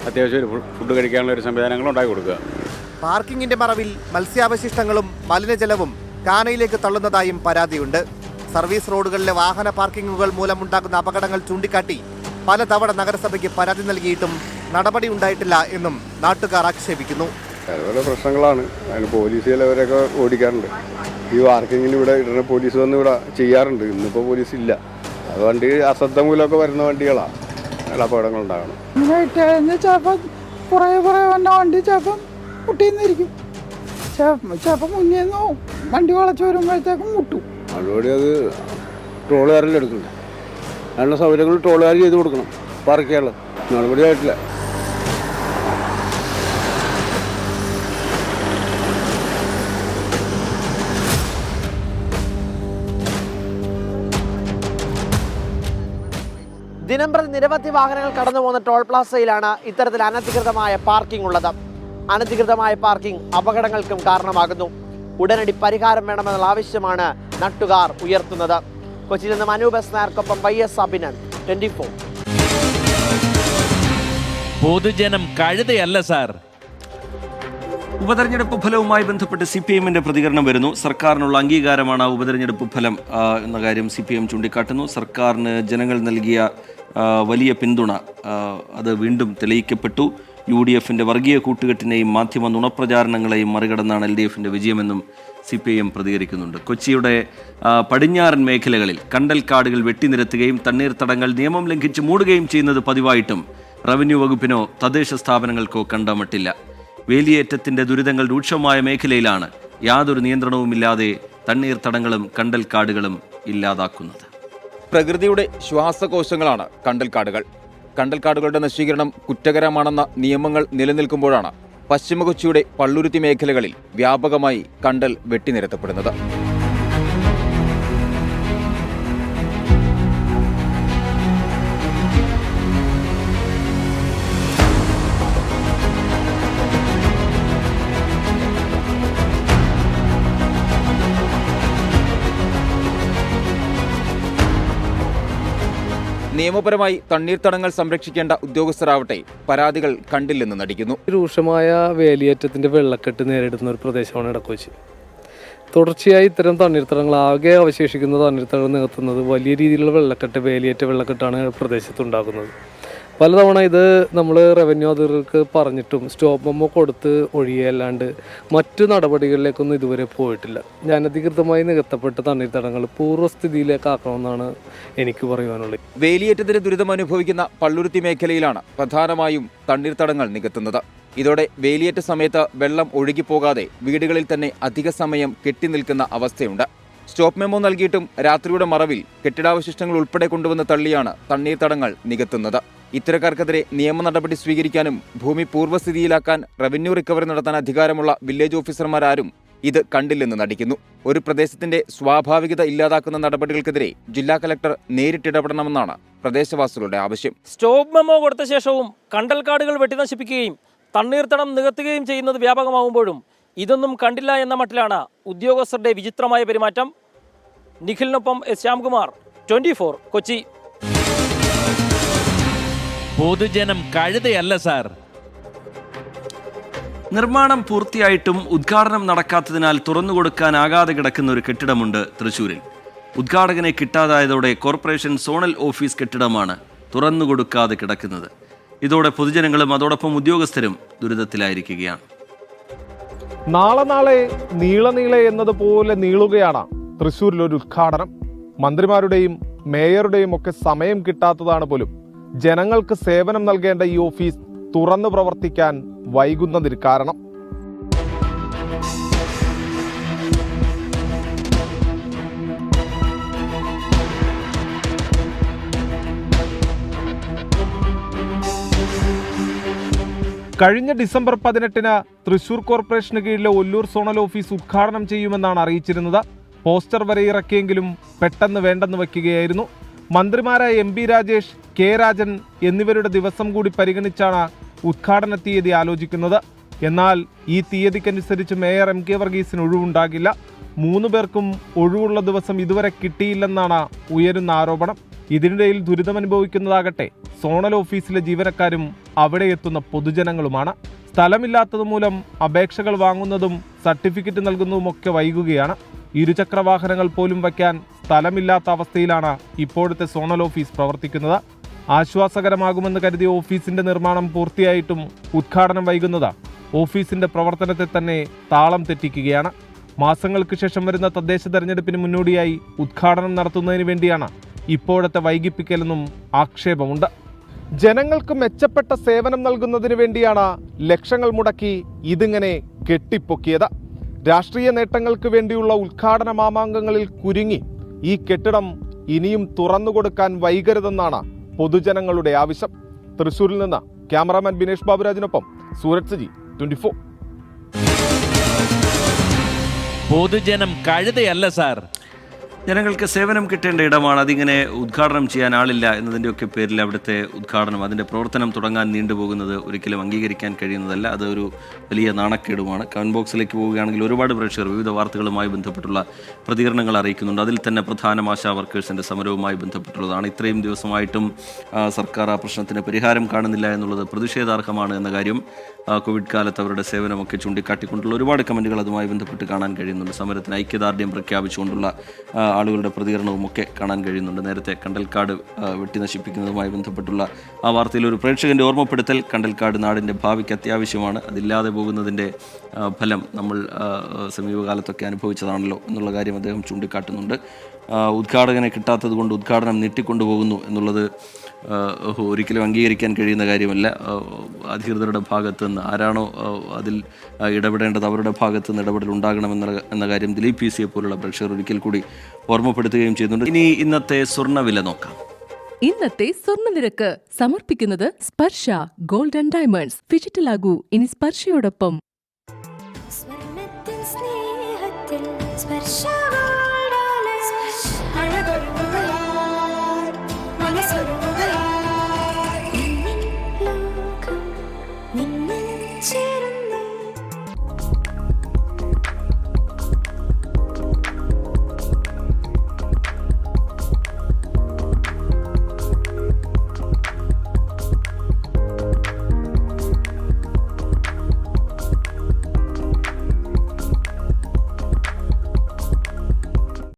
അത്യാവശ്യം ഒരു ഫുഡ് കഴിക്കാനുള്ള ഒരു സംവിധാനങ്ങൾ ഉണ്ടാക്കി കൊടുക്കുക. പാർക്കിങ്ങിന്റെ മറവിൽ മത്സ്യാവശിഷ്ടങ്ങളും മലിനജലവും കാനയിലേക്ക് തള്ളുന്നതായും പരാതിയുണ്ട്. സർവീസ് റോഡുകളിലെ വാഹന പാർക്കിങ്ങുകൾ മൂലമുണ്ടാകുന്ന അപകടങ്ങൾ ചൂണ്ടിക്കാട്ടി പലതവണ നഗരസഭയ്ക്ക് പരാതി നൽകിയിട്ടും നടപടി ഉണ്ടായിട്ടില്ല എന്നും നാട്ടുകാർ ആക്ഷേപിക്കുന്നു. പല പ്രശ്നങ്ങളാണ്. അതിന് പോലീസ് ചിലവരൊക്കെ ഓടിക്കാറുണ്ട്. ഈ പാർക്കിങ്ങിന് ഇവിടെ ഇടുന്ന പോലീസ് വന്ന് ഇവിടെ ചെയ്യാറുണ്ട്. ഇന്നിപ്പോൾ പോലീസ് ഇല്ല. അത് വണ്ടി അശ്രദ്ധ മൂലമൊക്കെ വരുന്ന വണ്ടികളാണ്. നല്ല അപകടങ്ങൾ ഉണ്ടാകണം. ചിലപ്പോൾ കുറേ വണ്ടി ചിലപ്പം മുട്ടിന്നിരിക്കും, ചിലപ്പോൾ മുന്നേന്നോ വണ്ടി വളച്ച് വരുമ്പോഴത്തേക്കും മുട്ടും. അതുകൊണ്ട് അത് ട്രോളുകാരെല്ലാം എടുക്കുന്നുണ്ട്. അതിനുള്ള സൗകര്യങ്ങൾ ട്രോളുകാർ ചെയ്ത് കൊടുക്കണം. പാർക്കുകൾ നടപടിയായിട്ടില്ല. ദിനംപ്രതി നിരവധി വാഹനങ്ങൾ കടന്നു പോകുന്ന ടോൾ പ്ലാസയിലാണ് ഇത്തരത്തിൽ അനധികൃതമായ പാർക്കിംഗ് ഉള്ളത്. അനധികൃതമായ പാർക്കിംഗ് അപകടങ്ങൾക്കും കാരണമാകുന്നു. ഉടനടി പരിഹാരം വേണമെന്നുള്ള ആവശ്യമാണ് നാട്ടുകാർ ഉയർത്തുന്നത്. കൊച്ചിയിൽ നിന്ന് മനു ബസ് നായർക്കൊപ്പം YS അഭിനന്ദ്, 24. പൊതുജനം കഴുതയല്ല സാർ. ഉപതെരഞ്ഞെടുപ്പ് ഫലവുമായി ബന്ധപ്പെട്ട് CPM-ന്റെ പ്രതികരണം വരുന്നു. സർക്കാരിനുള്ള അംഗീകാരമാണ് ഉപതെരഞ്ഞെടുപ്പ് ഫലം എന്ന കാര്യം CPM ചൂണ്ടിക്കാട്ടുന്നു. സർക്കാരിന് ജനങ്ങൾ നൽകിയ വലിയ പിന്തുണ അത് വീണ്ടും തെളിയിക്കപ്പെട്ടു. UDF-ന്റെ വർഗീയ കൂട്ടുകെട്ടിനെയും മാധ്യമ നുണപ്രചാരണങ്ങളെയും മറികടന്നാണ് LDF-ന്റെ വിജയമെന്നും CPM പ്രതികരിക്കുന്നുണ്ട്. കൊച്ചിയുടെ പടിഞ്ഞാറൻ മേഖലകളിൽ കണ്ടൽക്കാടുകൾ വെട്ടിനിരത്തുകയും തണ്ണീർത്തടങ്ങൾ നിയമം ലംഘിച്ച് മൂടുകയും ചെയ്യുന്നത് പതിവായിട്ടും റവന്യൂ വകുപ്പിനോ തദ്ദേശ സ്ഥാപനങ്ങൾക്കോ കണ്ടമട്ടില്ല. വേലിയേറ്റത്തിന്റെ ദുരിതങ്ങൾ രൂക്ഷമായ മേഖലയിലാണ് യാതൊരു നിയന്ത്രണവുമില്ലാതെ തണ്ണീർത്തടങ്ങളും കണ്ടൽക്കാടുകളും ഇല്ലാതാക്കുന്നത്. പ്രകൃതിയുടെ ശ്വാസകോശങ്ങളാണ് കണ്ടൽക്കാടുകൾ. കണ്ടൽക്കാടുകളുടെ നശീകരണം കുറ്റകരമാണെന്ന നിയമങ്ങൾ നിലനിൽക്കുമ്പോഴാണ് പശ്ചിമ കൊച്ചിയുടെ പള്ളുരുത്തി മേഖലകളിൽ വ്യാപകമായി കണ്ടൽ വെട്ടിനിരത്തപ്പെടുന്നത്. നിയമപരമായി തണ്ണീർത്തടങ്ങൾ സംരക്ഷിക്കേണ്ട ഉദ്യോഗസ്ഥരാവട്ടെ പരാതികൾ കണ്ടില്ലെന്ന് നടിക്കുന്നു. രൂക്ഷമായ വേലിയേറ്റത്തിന്റെ വെള്ളക്കെട്ട് നേരിടുന്ന ഒരു പ്രദേശമാണ് ഇടക്കൊച്ചി. തുടർച്ചയായി ഇത്തരം തണ്ണീർത്തടങ്ങൾ ആകെ അവശേഷിക്കുന്ന തണ്ണീർത്തടങ്ങൾ നികത്തുന്നത് വലിയ രീതിയിലുള്ള വേലിയേറ്റ വെള്ളക്കെട്ടാണ് പ്രദേശത്തുണ്ടാകുന്നത്. പലതവണ ഇത് നമ്മൾ റവന്യൂ അധികൃതർക്ക് പറഞ്ഞിട്ടും സ്റ്റോപ്പ് മെമ്മോ കൊടുത്ത് ഒഴിയല്ലാണ്ട് മറ്റു നടപടികളിലേക്കൊന്നും ഇതുവരെ പോയിട്ടില്ല. അനധികൃതമായി നികത്തപ്പെട്ട തണ്ണീർത്തടങ്ങൾ പൂർവ്വസ്ഥിതിയിലേക്കാക്കണമെന്നാണ് എനിക്ക് പറയുവാനുള്ളത്. വേലിയേറ്റത്തിന് ദുരിതം അനുഭവിക്കുന്ന പള്ളുരുത്തി മേഖലയിലാണ് പ്രധാനമായും തണ്ണീർത്തടങ്ങൾ നികത്തുന്നത്. ഇതോടെ വേലിയേറ്റ സമയത്ത് വെള്ളം ഒഴുകിപ്പോകാതെ വീടുകളിൽ തന്നെ അധിക സമയം കെട്ടിനിൽക്കുന്ന അവസ്ഥയുണ്ട്. സ്റ്റോപ്പ് മെമ്മോ നൽകിയിട്ടും രാത്രിയുടെ മറവിൽ കെട്ടിടാവശിഷ്ടങ്ങൾ ഉൾപ്പെടെ കൊണ്ടുവന്ന് തള്ളിയാണ് തണ്ണീർത്തടങ്ങൾ നികത്തുന്നത്. ഇത്തരക്കാർക്കെതിരെ നിയമ നടപടി സ്വീകരിക്കാനും ഭൂമി പൂർവ്വസ്ഥിതിയിലാക്കാൻ റവന്യൂ റിക്കവറി നടത്താൻ അധികാരമുള്ള വില്ലേജ് ഓഫീസർമാരാരും ഇത് കണ്ടില്ലെന്ന് നടിക്കുന്നു. ഒരു പ്രദേശത്തിന്റെ സ്വാഭാവികത ഇല്ലാതാക്കുന്ന നടപടികൾക്കെതിരെ ജില്ലാ കലക്ടർ നേരിട്ടിടപെടണമെന്നാണ് പ്രദേശവാസികളുടെ ആവശ്യം. സ്റ്റോപ്പ് മെമ്മോ കൊടുത്ത ശേഷവും കണ്ടൽക്കാടുകൾ വെട്ടിനശിപ്പിക്കുകയും തണ്ണീർത്തടം നികത്തുകയും ചെയ്യുന്നത് വ്യാപകമാകുമ്പോഴും ഇതൊന്നും കണ്ടില്ല എന്ന മട്ടിലാണ് ഉദ്യോഗസ്ഥരുടെ വിചിത്രമായ പെരുമാറ്റം. നിഖിലിനൊപ്പം ശ്യാംകുമാർ, 24, കൊച്ചി. പൊതുജനം കഴുതയല്ല സാർ. നിർമ്മാണം പൂർത്തിയായിട്ടും ഉദ്ഘാടനം നടക്കാത്തതിനാൽ തുറന്നുകൊടുക്കാനാകാതെ കിടക്കുന്ന ഒരു കെട്ടിടമുണ്ട് തൃശ്ശൂരിൽ. ഉദ്ഘാടകനെ കിട്ടാതായതോടെ കോർപ്പറേഷൻ സോണൽ ഓഫീസ് കെട്ടിടമാണ് തുറന്നുകൊടുക്കാതെ കിടക്കുന്നത്. ഇതോടെ പൊതുജനങ്ങളും അതോടൊപ്പം ഉദ്യോഗസ്ഥരും ദുരിതത്തിലായിരിക്കുകയാണ്. നാളെ നീളെ എന്നതുപോലെ നീളുകയാണ് തൃശ്ശൂരിലൊരു ഉദ്ഘാടനം. മന്ത്രിമാരുടെയും മേയറുടെയും ഒക്കെ സമയം കിട്ടാത്തതാണ് പോലും ജനങ്ങൾക്ക് സേവനം നൽകേണ്ട ഈ ഓഫീസ് തുറന്നു പ്രവർത്തിക്കാൻ വൈകുന്നതിന് കാരണം. കഴിഞ്ഞ ഡിസംബർ 18-ന് തൃശൂർ കോർപ്പറേഷന് കീഴിലെ ഒല്ലൂർ സോണൽ ഓഫീസ് ഉദ്ഘാടനം ചെയ്യുമെന്നാണ് അറിയിച്ചിരുന്നത്. പോസ്റ്റർ വരെ ഇറക്കിയെങ്കിലും പെട്ടെന്ന് വേണ്ടെന്ന് വയ്ക്കുകയായിരുന്നു. മന്ത്രിമാരായ MP രാജേഷ്, K രാജൻ എന്നിവരുടെ ദിവസം കൂടി പരിഗണിച്ചാണ് ഉദ്ഘാടന തീയതി ആലോചിക്കുന്നത്. എന്നാൽ ഈ തീയതിക്കനുസരിച്ച് മേയർ MK വർഗീസിന് ഒഴിവുണ്ടാകില്ല. 3 പേർക്കും ഒഴിവുള്ള ദിവസം ഇതുവരെ കിട്ടിയില്ലെന്നാണ് ഉയരുന്ന ആരോപണം. ഇതിനിടയിൽ ദുരിതമനുഭവിക്കുന്നതാകട്ടെ സോണൽ ഓഫീസിലെ ജീവനക്കാരും അവിടെ എത്തുന്ന പൊതുജനങ്ങളുമാണ്. സ്ഥലമില്ലാത്തതുമൂലം അപേക്ഷകൾ വാങ്ങുന്നതും സർട്ടിഫിക്കറ്റ് നൽകുന്നതുമൊക്കെ വൈകുകയാണ്. ഇരുചക്രവാഹനങ്ങൾ പോലും വയ്ക്കാൻ സ്ഥലമില്ലാത്ത അവസ്ഥയിലാണ് ഇപ്പോഴത്തെ സോണൽ ഓഫീസ് പ്രവർത്തിക്കുന്നത്. ആശ്വാസകരമാകുമെന്ന് കരുതിയ ഓഫീസിന്റെ നിർമ്മാണം പൂർത്തിയായിട്ടും ഉദ്ഘാടനം വൈകുന്നത് ഓഫീസിന്റെ പ്രവർത്തനത്തെ തന്നെ താളം തെറ്റിക്കുകയാണ്. മാസങ്ങൾക്ക് ശേഷം വരുന്ന തദ്ദേശ തെരഞ്ഞെടുപ്പിന് മുന്നോടിയായി ഉദ്ഘാടനം നടത്തുന്നതിന് വേണ്ടിയാണ് ഇപ്പോഴത്തെ വൈകിപ്പിക്കലെന്നും ആക്ഷേപമുണ്ട്. ജനങ്ങൾക്ക് മെച്ചപ്പെട്ട സേവനം നൽകുന്നതിന് വേണ്ടിയാണ് ലക്ഷങ്ങൾ മുടക്കി ഇതിങ്ങനെ കെട്ടിപ്പൊക്കിയത്. രാഷ്ട്രീയ നേട്ടങ്ങൾക്ക് വേണ്ടിയുള്ള ഉദ്ഘാടന മാമാങ്കങ്ങളിൽ കുരുങ്ങി ഈ കെട്ടിടം ഇനിയും തുറന്നുകൊടുക്കാൻ വൈകരുതെന്നാണ് പൊതുജനങ്ങളുടെ ആവശ്യം. തൃശ്ശൂരിൽ നിന്ന് ക്യാമറാമാൻ ബിനേഷ് ബാബുരാജിനൊപ്പം സൂരജ് സജി, 24. പൊതുജനം കഴുതയല്ല സാർ. ജനങ്ങൾക്ക് സേവനം കിട്ടേണ്ട ഇടമാണ്. അതിങ്ങനെ ഉദ്ഘാടനം ചെയ്യാൻ ആളില്ല എന്നതിൻ്റെയൊക്കെ പേരിൽ അവിടുത്തെ ഉദ്ഘാടനം, അതിൻ്റെ പ്രവർത്തനം തുടങ്ങാൻ നീണ്ടുപോകുന്നത് ഒരിക്കലും അംഗീകരിക്കാൻ കഴിയുന്നതല്ല. അതൊരു വലിയ നാണക്കേടുമാണ്. കമൻറ്റ് ബോക്സിലേക്ക് പോവുകയാണെങ്കിൽ ഒരുപാട് പ്രേക്ഷകർ വിവിധ വാർത്തകളുമായി ബന്ധപ്പെട്ടുള്ള പ്രതികരണങ്ങൾ അറിയിക്കുന്നുണ്ട്. അതിൽ തന്നെ പ്രധാനം ആശാ വർക്കേഴ്സിൻ്റെ സമരവുമായി ബന്ധപ്പെട്ടുള്ളതാണ്. ഇത്രയും ദിവസമായിട്ടും സർക്കാർ ആ പ്രശ്നത്തിന് പരിഹാരം കാണുന്നില്ല എന്നുള്ളത് പ്രതിഷേധാർഹമാണ് എന്ന കാര്യം കോവിഡ് കാലത്ത് അവരുടെ സേവനമൊക്കെ ചൂണ്ടിക്കാട്ടിക്കൊണ്ടുള്ള ഒരുപാട് കമൻറ്റുകൾ അതുമായി ബന്ധപ്പെട്ട് കാണാൻ കഴിയുന്നുണ്ട്. സമരത്തിന് ഐക്യദാർഢ്യം പ്രഖ്യാപിച്ചുകൊണ്ടുള്ള ആളുകളുടെ പ്രതികരണവും ഒക്കെ കാണാൻ കഴിയുന്നുണ്ട്. നേരത്തെ കണ്ടൽക്കാട് വെട്ടി നശിപ്പിക്കുന്നതുമായി ബന്ധപ്പെട്ടുള്ള ആ വാർത്തയിൽ ഒരു പ്രേക്ഷകൻ്റെ ഓർമ്മപ്പെടുത്തൽ, കണ്ടൽക്കാട് നാടിൻ്റെ ഭാവിക്ക് അത്യാവശ്യമാണ്, അതില്ലാതെ പോകുന്നതിൻ്റെ ഫലം നമ്മൾ സമീപകാലത്തൊക്കെ അനുഭവിച്ചതാണല്ലോ എന്നുള്ള കാര്യം അദ്ദേഹം ചൂണ്ടിക്കാട്ടുന്നുണ്ട്. ഉദ്ഘാടകനെ കിട്ടാത്തത് കൊണ്ട് ഉദ്ഘാടനം നീട്ടിക്കൊണ്ടുപോകുന്നു എന്നുള്ളത് ഒരിക്കലും അംഗീകരിക്കാൻ കഴിയുന്ന കാര്യമല്ല. അധികൃതരുടെ ഭാഗത്ത് നിന്ന് ആരാണോ അതിൽ ഇടപെടേണ്ടത് അവരുടെ ഭാഗത്ത് നിന്ന് ഇടപെടൽ ഉണ്ടാകണമെന്ന കാര്യം ദിലീപ് PC പോലുള്ള പ്രേക്ഷകർ ഒരിക്കൽ കൂടി ഓർമ്മപ്പെടുത്തുകയും ചെയ്യുന്നുണ്ട്. ഇനി ഇന്നത്തെ സ്വർണ്ണവില നോക്കാം. ഇന്നത്തെ സ്വർണ്ണനിരക്ക് സമർപ്പിക്കുന്നത് സ്പർശ ഗോൾഡ് ആൻഡ് ഡയമണ്ട്സ്. ഡിജിറ്റലാകൂ ഇനി സ്പർശയോടൊപ്പം. സ്വർണ്ണത്തിൽ സ്നേഹത്തിൽ സ്പർശ.